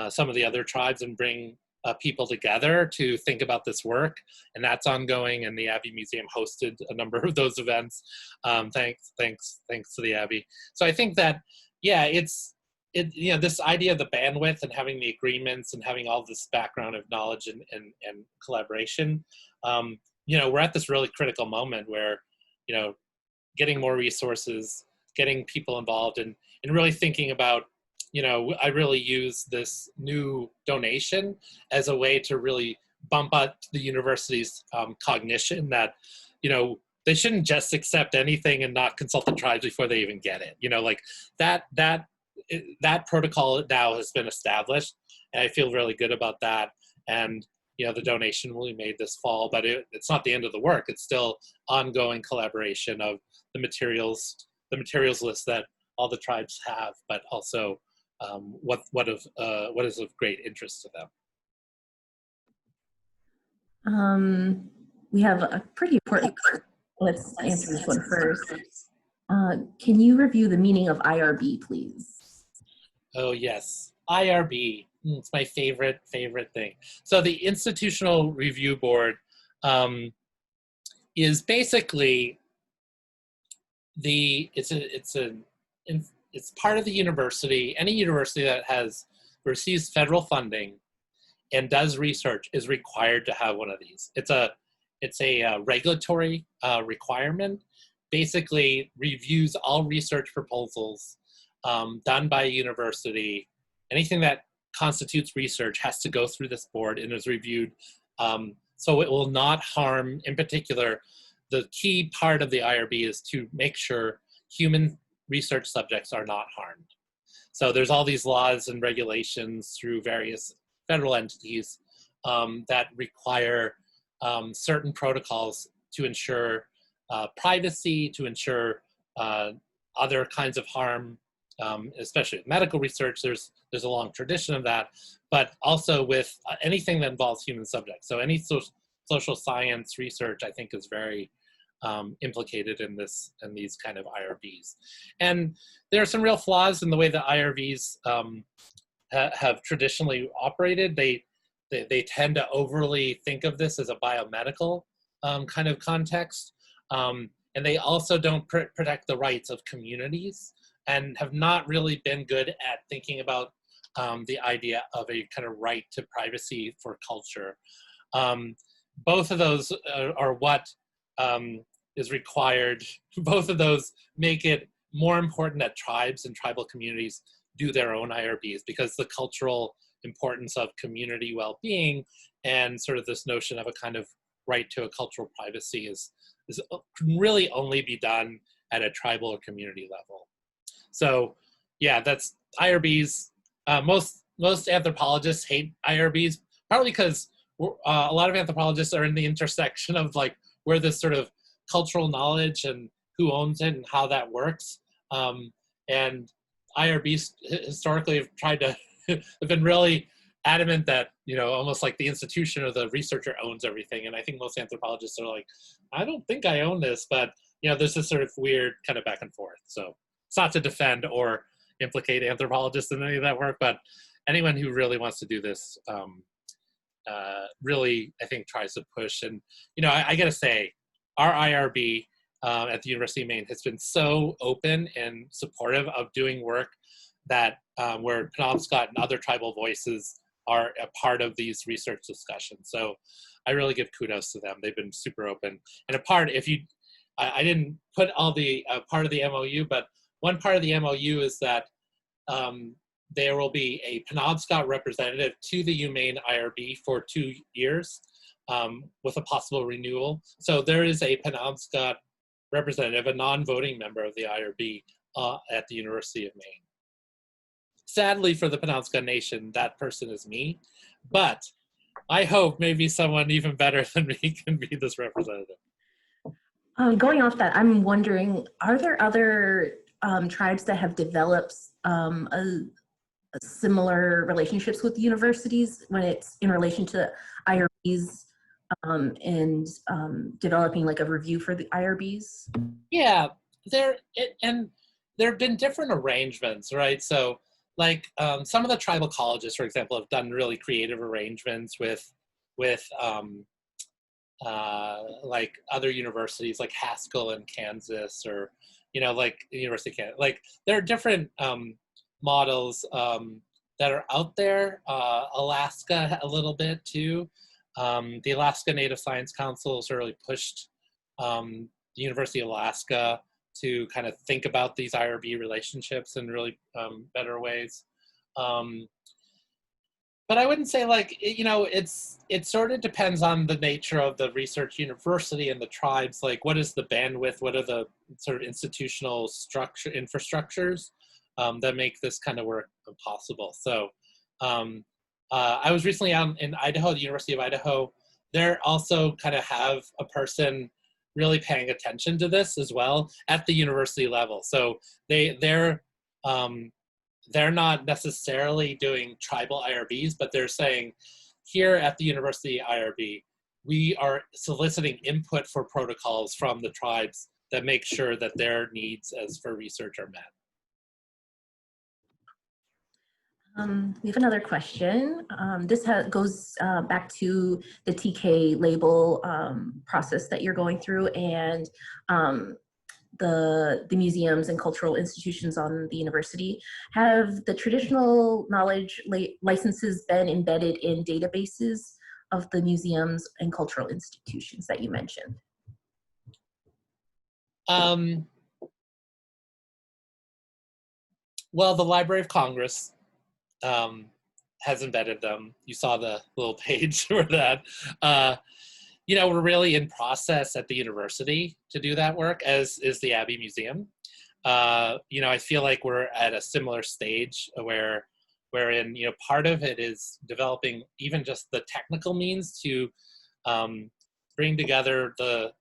some of the other tribes and bring people together to think about this work, and that's ongoing. And the Abbe Museum hosted a number of those events. Thanks to the Abbe. So I think that this idea of the bandwidth and having the agreements and having all this background of knowledge and collaboration, we're at this really critical moment where getting more resources, getting people involved, and really thinking about, I really use this new donation as a way to really bump up the university's cognition that, they shouldn't just accept anything and not consult the tribes before they even get it. Like that protocol now has been established, and I feel really good about that. And the donation will be made this fall, but it's not the end of the work. It's still ongoing collaboration of the materials list that all the tribes have, but also what is of great interest to them. We have a pretty important. Let's answer this one first. Can you review the meaning of IRB, please? Oh yes, IRB. It's my favorite thing. So the Institutional Review Board is basically it's part of the university. Any university that receives federal funding and does research is required to have one of these. It's a regulatory requirement. Basically reviews all research proposals done by a university. Anything that constitutes research has to go through this board and is reviewed. So it will not harm, in particular, the key part of the IRB is to make sure human research subjects are not harmed. So there's all these laws and regulations through various federal entities that require certain protocols to ensure privacy, to ensure other kinds of harm, especially with medical research. There's a long tradition of that, but also with anything that involves human subjects. So any social science research, I think, is very implicated in these kind of IRBs. And there are some real flaws in the way that IRBs have traditionally operated. They tend to overly think of this as a biomedical kind of context. And they also don't protect the rights of communities and have not really been good at thinking about the idea of a kind of right to privacy for culture. Both of those are what is required. Both of those make it more important that tribes and tribal communities do their own IRBs, because the cultural importance of community well-being and sort of this notion of a kind of right to a cultural privacy can really only be done at a tribal or community level. So yeah, that's IRBs. Most anthropologists hate IRBs, partly because a lot of anthropologists are in the intersection of like where this sort of cultural knowledge and who owns it and how that works. And IRBs historically have tried to have been really adamant that, almost like the institution or the researcher owns everything. And I think most anthropologists are like, I don't think I own this, but there's this sort of weird kind of back and forth. So it's not to defend or implicate anthropologists in any of that work, but anyone who really wants to do this really, I think, tries to push. And, I gotta say, our IRB at the University of Maine has been so open and supportive of doing work that where Penobscot and other tribal voices are a part of these research discussions. So I really give kudos to them. They've been super open. And I didn't put all the part of the MOU, but one part of the MOU is that there will be a Penobscot representative to the UMaine IRB for 2 years with a possible renewal. So there is a Penobscot representative, a non-voting member of the IRB at the University of Maine. Sadly for the Penobscot Nation, that person is me, but I hope maybe someone even better than me can be this representative. Going off that, I'm wondering, are there other tribes that have developed similar relationships with universities when it's in relation to IRBs and developing like a review for the IRBs? Yeah, there have been different arrangements, right? So like some of the tribal colleges, for example, have done really creative arrangements with like other universities like Haskell in Kansas, or, you know, like University of Kansas. Like there are different models that are out there. Alaska a little bit too. The Alaska Native Science Council has really pushed the University of Alaska to kind of think about these IRB relationships in really better ways. But I wouldn't say, like, you know, it sort of depends on the nature of the research university and the tribes. Like, what is the bandwidth? What are the sort of institutional infrastructures that make this kind of work possible? So I was recently out in Idaho, the University of Idaho. They're also kind of have a person really paying attention to this as well at the university level. So they're not necessarily doing tribal IRBs, but they're saying, here at the University IRB, we are soliciting input for protocols from the tribes that make sure that their needs as for research are met. We have another question. This goes back to the TK label process that you're going through, and the museums and cultural institutions on the university. Have the traditional knowledge licenses been embedded in databases of the museums and cultural institutions that you mentioned? Well, the Library of Congress has embedded them. You saw the little page for that. You know, we're really in process at the university to do that work, as is the Abbe Museum. You know, I feel like we're at a similar stage wherein, you know, part of it is developing even just the technical means to bring together the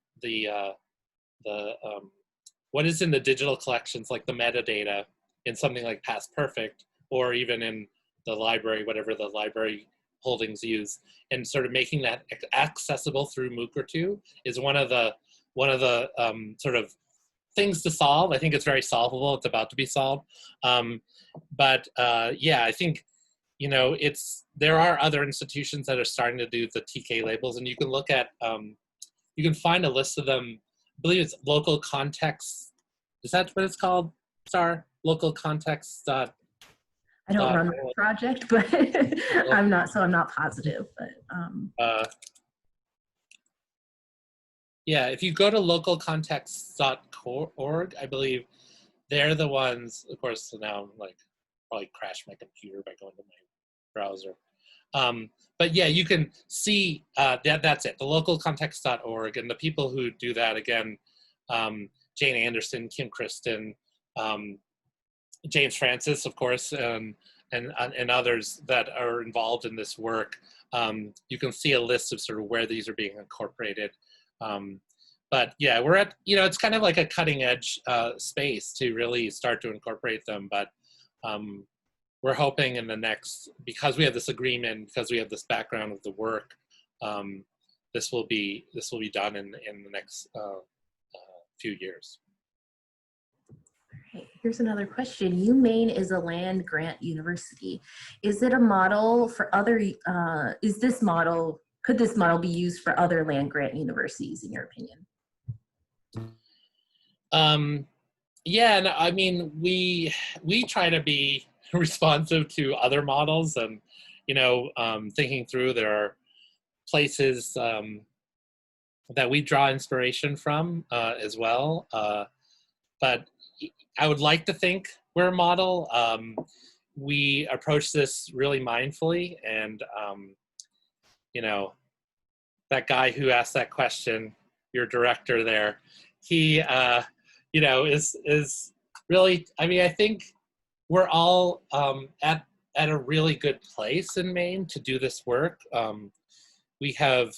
what is in the digital collections, like the metadata in something like Past Perfect, or even in the library, whatever the library holdings use, and sort of making that accessible through MOOC or two is one of the sort of things to solve. I think it's very solvable. It's about to be solved. Yeah, I think, you know, there are other institutions that are starting to do the TK labels, and you can look at, you can find a list of them. I believe it's local context. Is that what it's called? Star? Local context. I don't run the project, but I'm not positive. But yeah, if you go to localcontext.org, I believe they're the ones. Of course, so now I'm like probably crash my computer by going to my browser. But yeah, you can see that's it. The localcontext.org, and the people who do that, again, Jane Anderson, Kim Kristen, James Francis, of course, and others that are involved in this work. You can see a list of sort of where these are being incorporated. But yeah, we're at, you know, it's kind of like a cutting edge space to really start to incorporate them. But we're hoping in the next, because we have this agreement, because we have this background of the work, this will be done in the next few years. Okay, here's another question. UMaine is a land grant university. Is it a model for other, could this model be used for other land grant universities, in your opinion? Yeah, no, I mean, we try to be responsive to other models, and, you know, thinking through, there are places that we draw inspiration from as well. But I would like to think we're a model. We approach this really mindfully, and you know, that guy who asked that question, your director there, he is really, I mean, I think we're all at a really good place in Maine to do this work. We have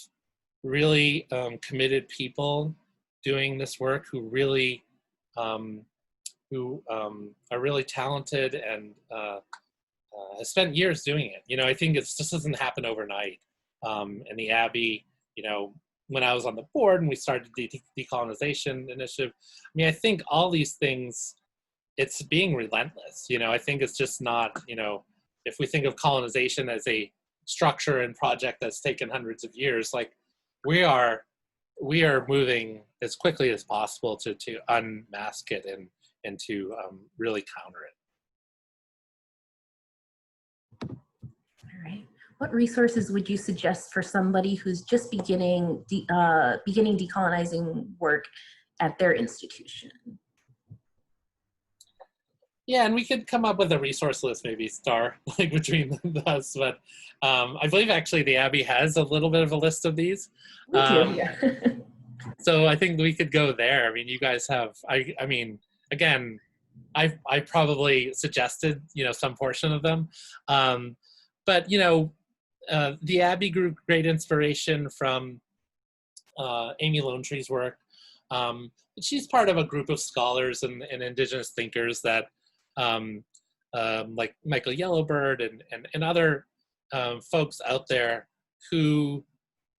really committed people doing this work who really are really talented and has spent years doing it. You know, I think it's just doesn't happen overnight. And the Abbey, you know, when I was on the board and we started the decolonization initiative, I mean, I think all these things, it's being relentless. You know, I think it's just not, you know, if we think of colonization as a structure and project that's taken hundreds of years, like we are moving as quickly as possible to unmask it and to really counter it. All right. What resources would you suggest for somebody who's just beginning decolonizing work at their institution? Yeah, and we could come up with a resource list, maybe, Star, like between us. But I believe actually the Abbey has a little bit of a list of these. We do, yeah. So I think we could go there. I mean, you guys have, I mean, again, I probably suggested, you know, some portion of them. But, you know, the Abbey grew great inspiration from Amy Lonetree's work. She's part of a group of scholars and Indigenous thinkers that, like Michael Yellowbird and other folks out there who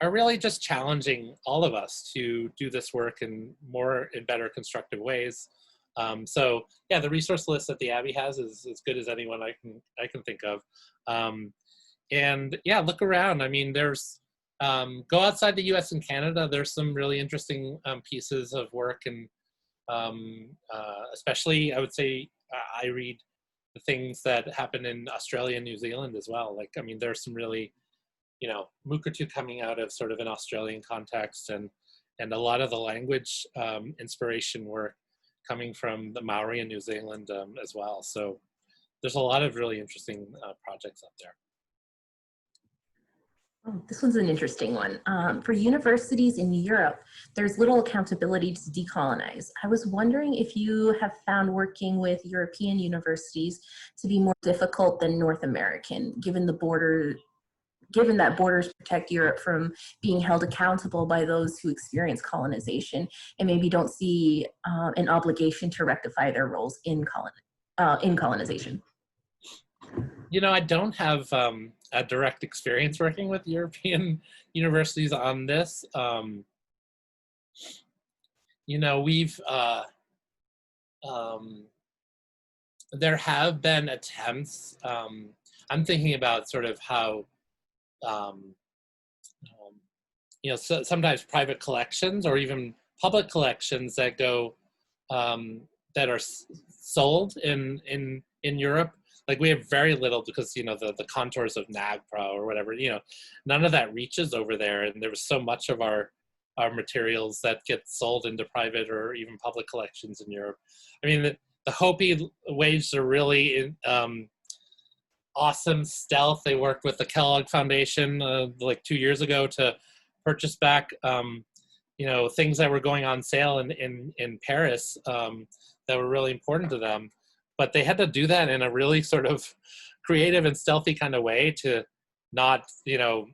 are really just challenging all of us to do this work in more and better constructive ways. So yeah, the resource list that the Abbey has is as good as anyone I can think of. And yeah, look around. I mean, there's go outside the US and Canada. There's some really interesting pieces of work, and especially I would say I read the things that happen in Australia and New Zealand as well. Like, I mean, there's some really, you know, Mukatu coming out of sort of an Australian context, and a lot of the language inspiration work coming from the Maori in New Zealand as well. So there's a lot of really interesting projects out there. Oh, this one's an interesting one. For universities in Europe, there's little accountability to decolonize. I was wondering if you have found working with European universities to be more difficult than North American, given that borders protect Europe from being held accountable by those who experience colonization and maybe don't see an obligation to rectify their roles in colonization. You know, I don't have a direct experience working with European universities on this. You know, we've, there have been attempts. I'm thinking about sort of how, you know, so sometimes private collections or even public collections that go, that are sold in Europe. Like we have very little because, you know, the contours of NAGPRA or whatever, you know, none of that reaches over there. And there was so much of our materials that get sold into private or even public collections in Europe. I mean, the Hopi waged a really awesome stealth. They worked with the Kellogg Foundation like 2 years ago to purchase back, you know, things that were going on sale in Paris that were really important to them. But they had to do that in a really sort of creative and stealthy kind of way to not, you know,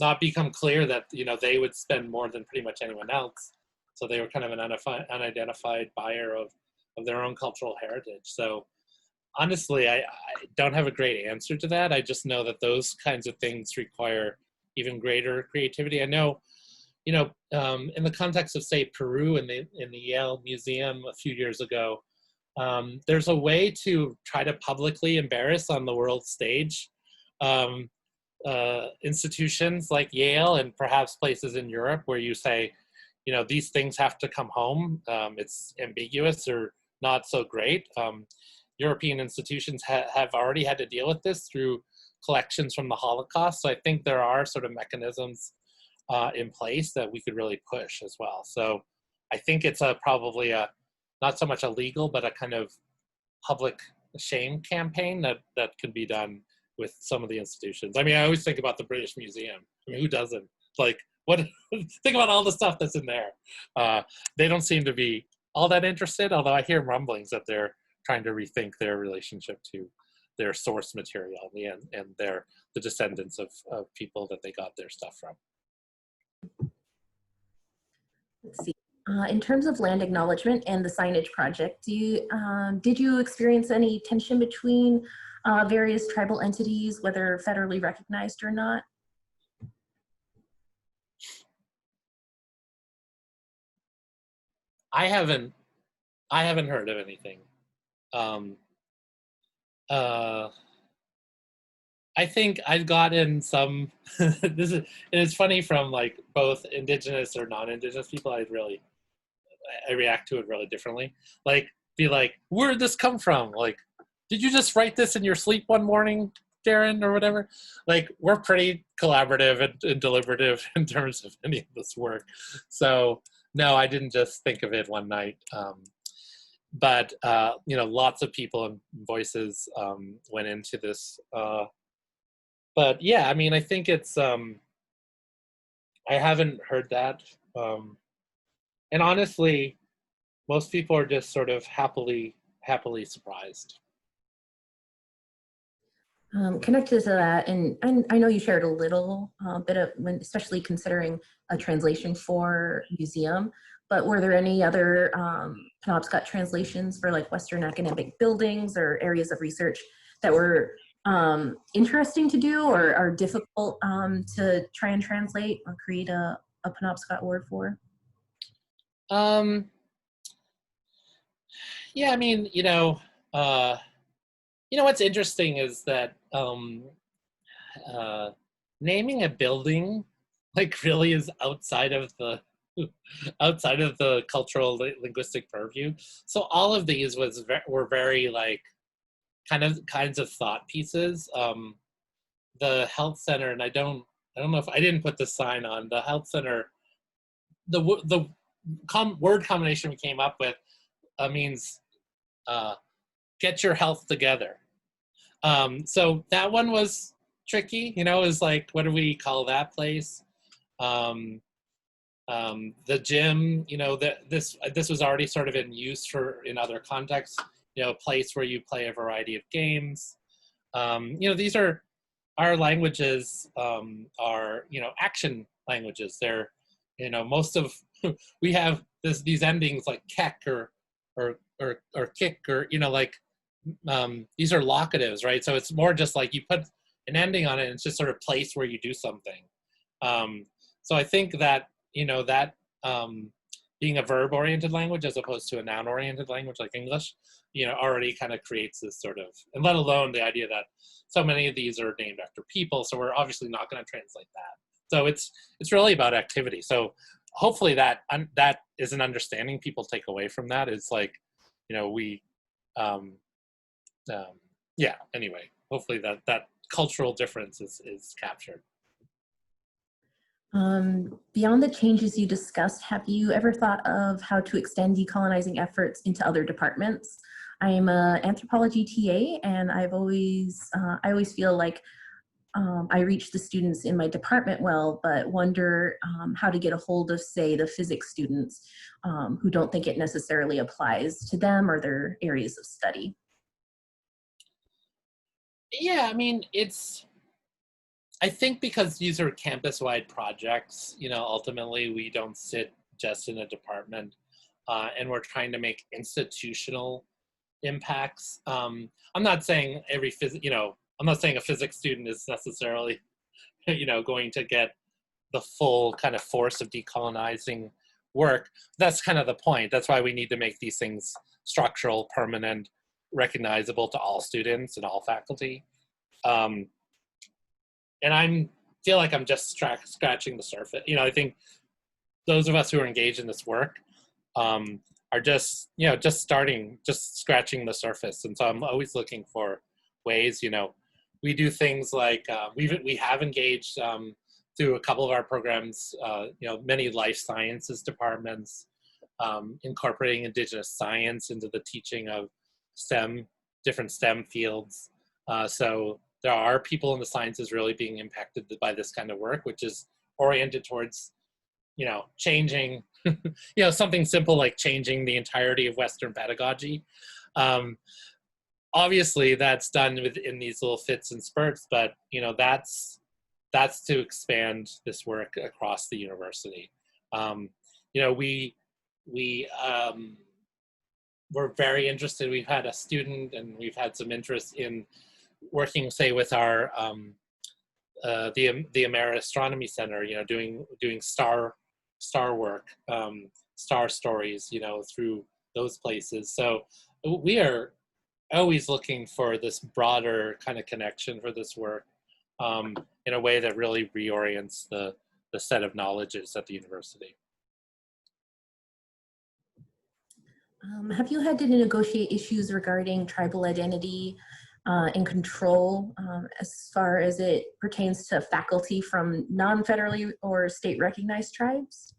not become clear that, you know, they would spend more than pretty much anyone else. So they were kind of an unidentified buyer of their own cultural heritage. So honestly, I don't have a great answer to that. I just know that those kinds of things require even greater creativity. I know, you know, in the context of, say, Peru in the Yale Museum a few years ago, there's a way to try to publicly embarrass on the world stage institutions like Yale and perhaps places in Europe where you say, you know, these things have to come home. It's ambiguous or not so great. European institutions have already had to deal with this through collections from the Holocaust. So I think there are sort of mechanisms in place that we could really push as well. So I think it's probably not so much a legal, but a kind of public shame campaign that could be done with some of the institutions. I mean, I always think about the British Museum. I mean, who doesn't? Like, what, think about all the stuff that's in there. They don't seem to be all that interested, although I hear rumblings that they're trying to rethink their relationship to their source material and they're the descendants of people that they got their stuff from. Let's see. In terms of land acknowledgement and the signage project, did you experience any tension between various tribal entities, whether federally recognized or not? I haven't heard of anything. I think I've gotten some, it's funny from like both indigenous or non-indigenous people, I react to it really differently. Like, be like, where'd this come from? Like, did you just write this in your sleep one morning, Darren, or whatever? Like, we're pretty collaborative and deliberative in terms of any of this work. So no, I didn't just think of it one night. But you know, lots of people and voices went into this. But yeah, I mean, I think it's, I haven't heard that. And honestly, most people are just sort of happily surprised. Connected to that, and I know you shared a little bit of, especially considering a translation for museum, but were there any other Penobscot translations for like Western academic buildings or areas of research that were interesting to do or are difficult to try and translate or create a Penobscot word for? Yeah, I mean, you know, what's interesting is that naming a building like really is outside of the cultural linguistic purview. So all of these were very like kinds of thought pieces. The health center, and I don't know if I didn't put the sign on the health center. The word combination we came up with means get your health together. So that one was tricky, you know, is like, what do we call that place? The gym, you know, this was already sort of in use in other contexts, you know, a place where you play a variety of games. You know, these are our languages, are, you know, action languages. They're, you know, most of, we have these endings like kek or kick, or, you know, like, these are locatives, right? So it's more just like you put an ending on it and it's just sort of place where you do something. So I think that, you know, that being a verb-oriented language as opposed to a noun-oriented language like English, you know, already kind of creates this sort of, and let alone the idea that so many of these are named after people, so we're obviously not going to translate that. So it's really about activity. So hopefully that is an understanding people take away from that. It's like, you know, we, yeah, anyway, hopefully that cultural difference is captured. Beyond the changes you discussed, have you ever thought of how to extend decolonizing efforts into other departments? I am an anthropology TA, and I always feel like I reach the students in my department well, but wonder how to get a hold of, say, the physics students who don't think it necessarily applies to them or their areas of study. Yeah, I mean, I think because these are campus-wide projects, you know, ultimately we don't sit just in a department, and we're trying to make institutional impacts. I'm not saying I'm not saying a physics student is necessarily, you know, going to get the full kind of force of decolonizing work. That's kind of the point. That's why we need to make these things structural, permanent, recognizable to all students and all faculty. And I feel like I'm just scratching the surface. You know, I think those of us who are engaged in this work are just, you know, just scratching the surface. And so I'm always looking for ways, you know, we do things like, we have engaged through a couple of our programs, you know, many life sciences departments, incorporating Indigenous science into the teaching of different STEM fields. So there are people in the sciences really being impacted by this kind of work, which is oriented towards, changing, something simple like changing the entirety of Western pedagogy. Obviously, that's done in these little fits and spurts, but that's to expand this work across the university. We're very interested. We've had a student, and we've had some interest in working, say, with our the Amera Astronomy Center. Doing star work, star stories. Through those places. So we are always looking for this broader kind of connection for this work in a way that really reorients the set of knowledges at the university. Have you had to negotiate issues regarding tribal identity and control as far as it pertains to faculty from non-federally or state recognized tribes?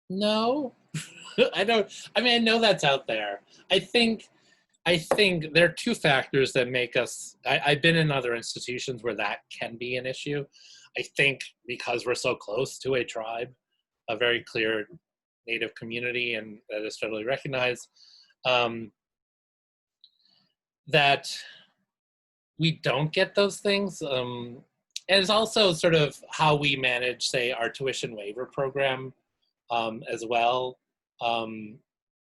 No, I don't. I mean, I know that's out there. I think there are two factors that make us. I've been in other institutions where that can be an issue. I think because we're so close to a tribe, a very clear Native community, and that is federally recognized, that we don't get those things. And it's also sort of how we manage, say, our tuition waiver program as well.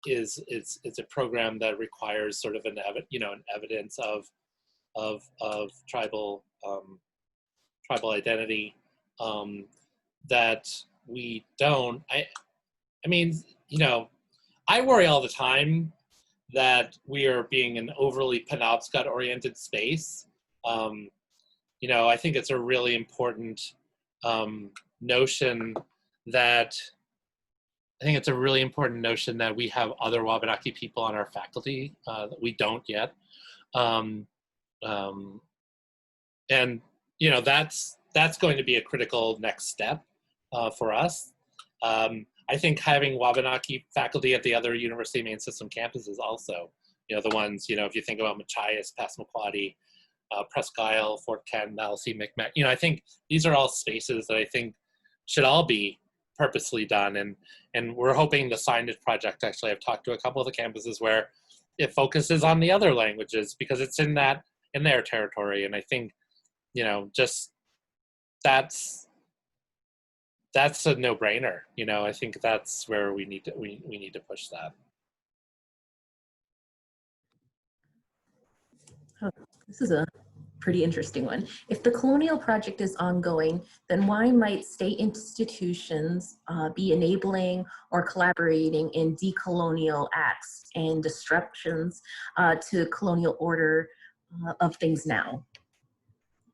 It's a program that requires sort of an evidence of tribal identity that we don't. I mean, I worry all the time that we are being an overly Penobscot oriented space. I think it's a really important notion that we have other Wabanaki people on our faculty that we don't yet. And that's going to be a critical next step for us. I think having Wabanaki faculty at the other University of Maine system campuses also, the ones, if you think about Machias, Passamaquoddy, Presque Isle, Fort Ken, Malice, Micmac, I think these are all spaces that I think should all be purposely done. And we're hoping the signage project, actually, I've talked to a couple of the campuses where it focuses on the other languages because it's in their territory. And I think, just that's a no-brainer. I think that's where we need to push that. Oh, this is a pretty interesting one. If the colonial project is ongoing, then why might state institutions be enabling or collaborating in decolonial acts and disruptions to colonial order of things now?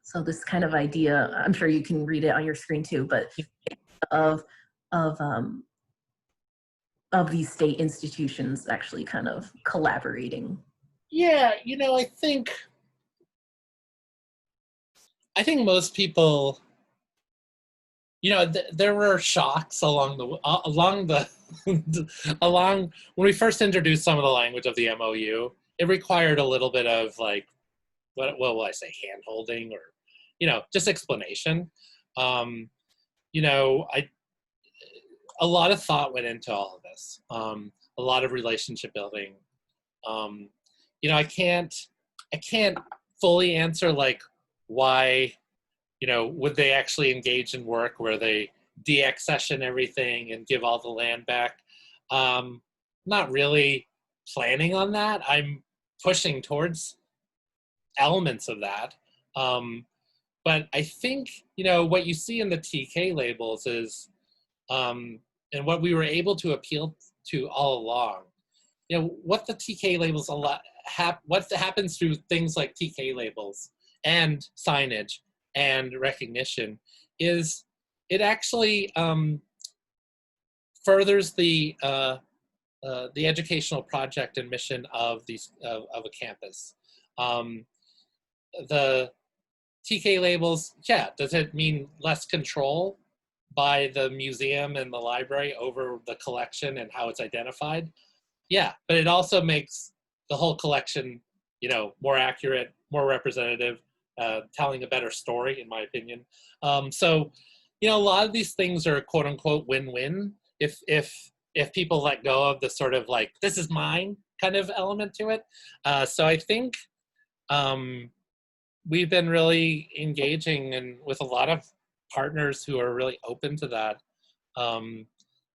So this kind of idea, I'm sure you can read it on your screen too, but of these state institutions actually kind of collaborating. Yeah, I think most people, there were shocks along when we first introduced some of the language of the MOU. It required a little bit of like, what will I say, hand-holding or, just explanation. A lot of thought went into all of this. A lot of relationship building. I can't fully answer like why, would they actually engage in work where they de-accession everything and give all the land back? Not really planning on that. I'm pushing towards elements of that. But I think, what you see in the TK labels is, and what we were able to appeal to all along, what the TK labels what happens through things like TK labels and signage and recognition is it actually furthers the educational project and mission of a campus. The TK labels, does it mean less control by the museum and the library over the collection and how it's identified? Yeah, but it also makes the whole collection you know, more accurate, more representative, telling a better story, in my opinion. So, you know, a lot of these things are quote unquote win-win if people let go of the sort of like, this is mine kind of element to it. So I think we've been really engaging and with a lot of partners who are really open to that.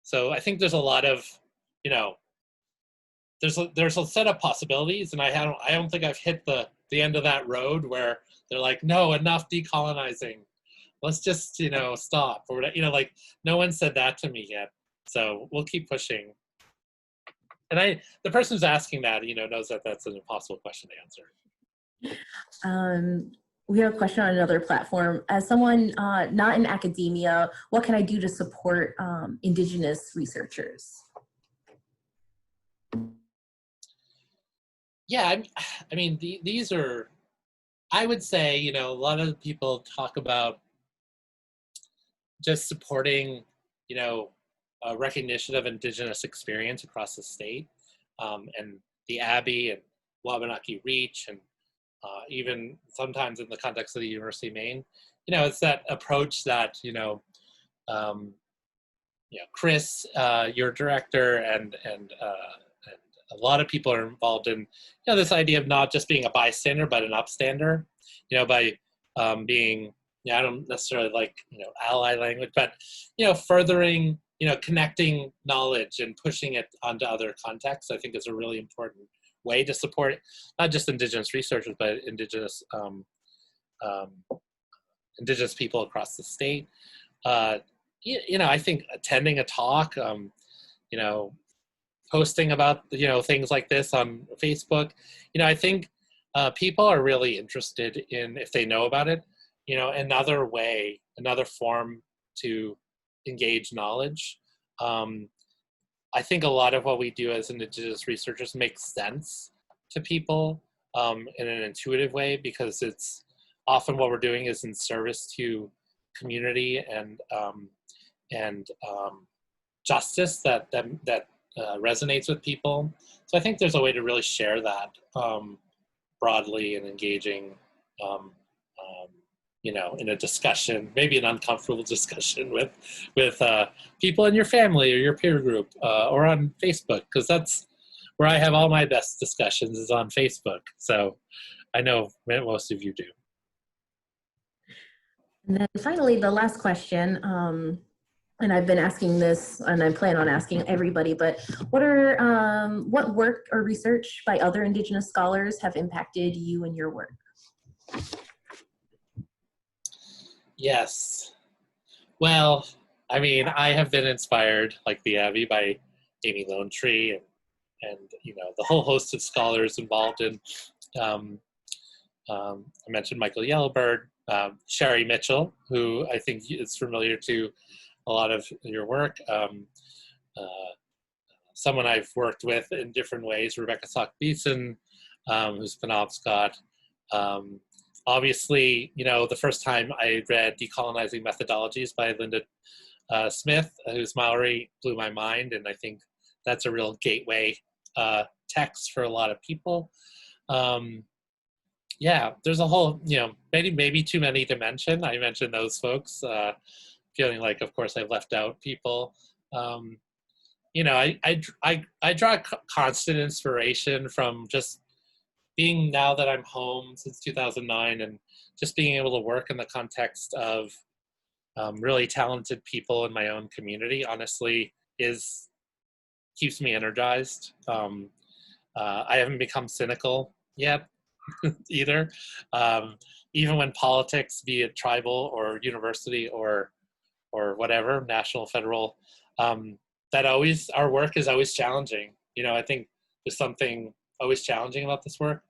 So I think there's a lot of, you know, there's a set of possibilities, and I don't think I've hit the end of that road where they're like, no, enough decolonizing. Let's just, you know, stop, or you know, like no one said that to me yet. So we'll keep pushing. And the person who's asking that, you know, knows that that's an impossible question to answer. We have a question on another platform. As someone not in academia, what can I do to support Indigenous researchers? Yeah, I mean, these are, I would say, you know, a lot of people talk about just supporting, you know, recognition of Indigenous experience across the state, and the Abbe and Wabanaki Reach, and even sometimes in the context of the University of Maine, you know, it's that approach that, you know, Chris, your director, and a lot of people are involved in, you know, this idea of not just being a bystander, but an upstander, you know, by being, I don't necessarily like, you know, ally language, but, you know, furthering, you know, connecting knowledge and pushing it onto other contexts, I think is a really important way to support not just Indigenous researchers, but Indigenous people across the state. You know, I think attending a talk, you know, posting about, you know, things like this on Facebook, you know, I think people are really interested in, if they know about it, you know, another way, another form to engage knowledge. I think a lot of what we do as Indigenous researchers makes sense to people in an intuitive way, because it's often what we're doing is in service to community and justice that resonates with people. So I think there's a way to really share that broadly and engaging, you know, in a discussion, maybe an uncomfortable discussion with people in your family or your peer group, or on Facebook, because that's where I have all my best discussions, is on Facebook. So I know most of you do. And then finally, the last question, and I've been asking this, and I plan on asking everybody, but what work or research by other Indigenous scholars have impacted you and your work? Yes. Well, I mean, I have been inspired, like the Abbe, by Amy Lone Tree and you know, the whole host of scholars involved in, I mentioned Michael Yellowbird, Sherry Mitchell, who I think is familiar to a lot of your work. Someone I've worked with in different ways, Rebecca Sock-Beeson, who's Penobscot. Obviously, you know, the first time I read Decolonizing Methodologies by Linda Smith, who's Maori, blew my mind, and I think that's a real gateway text for a lot of people. Yeah, there's a whole, you know, maybe too many to mention. I mentioned those folks, feeling like, of course, I've left out people. You know, I draw constant inspiration from just being, now that I'm home since 2009, and just being able to work in the context of really talented people in my own community, honestly, keeps me energized. I haven't become cynical yet either. Even when politics, be it tribal or university or whatever, national, federal, our work is always challenging. You know, I think there's something always challenging about this work.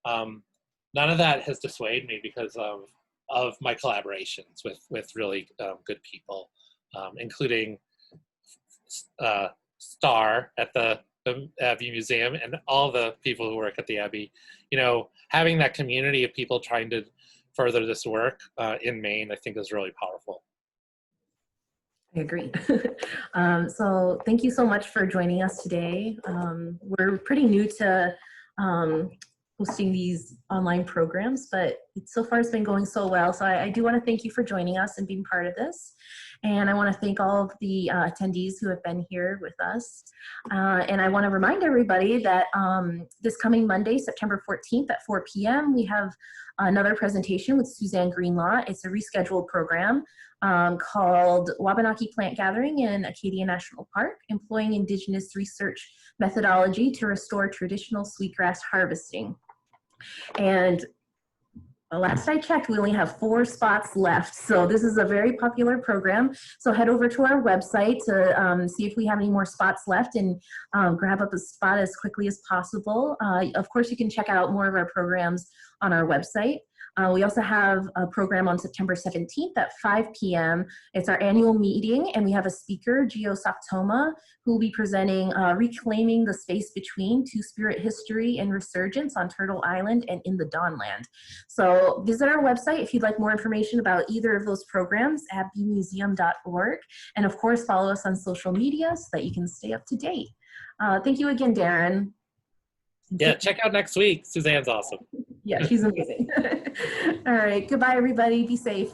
None of that has dissuaded me because of my collaborations with really good people, including Star at the Abbe Museum and all the people who work at the Abbe. You know, having that community of people trying to further this work in Maine, I think, is really powerful. I agree. So thank you so much for joining us today. We're pretty new to hosting these online programs, but so far it's been going so well. So I do want to thank you for joining us and being part of this. And I want to thank all of the attendees who have been here with us. And I want to remind everybody that this coming Monday, September 14th at 4 p.m., we have another presentation with Suzanne Greenlaw. It's a rescheduled program called Wabanaki Plant Gathering in Acadia National Park, Employing Indigenous Research Methodology to Restore Traditional Sweetgrass Harvesting. And last I checked, we only have 4 spots left. So this is a very popular program. So head over to our website to see if we have any more spots left and grab up a spot as quickly as possible. Of course, you can check out more of our programs on our website. We also have a program on September 17th at 5 p.m. It's our annual meeting, and we have a speaker, Gio Soktoma, who will be presenting Reclaiming the Space Between Two-Spirit History and Resurgence on Turtle Island and in the Dawnland. So visit our website if you'd like more information about either of those programs, abbemuseum.org. And of course, follow us on social media so that you can stay up to date. Thank you again, Darren. Yeah, check out next week. Suzanne's awesome. Yeah, she's amazing. All right, goodbye, everybody. Be safe.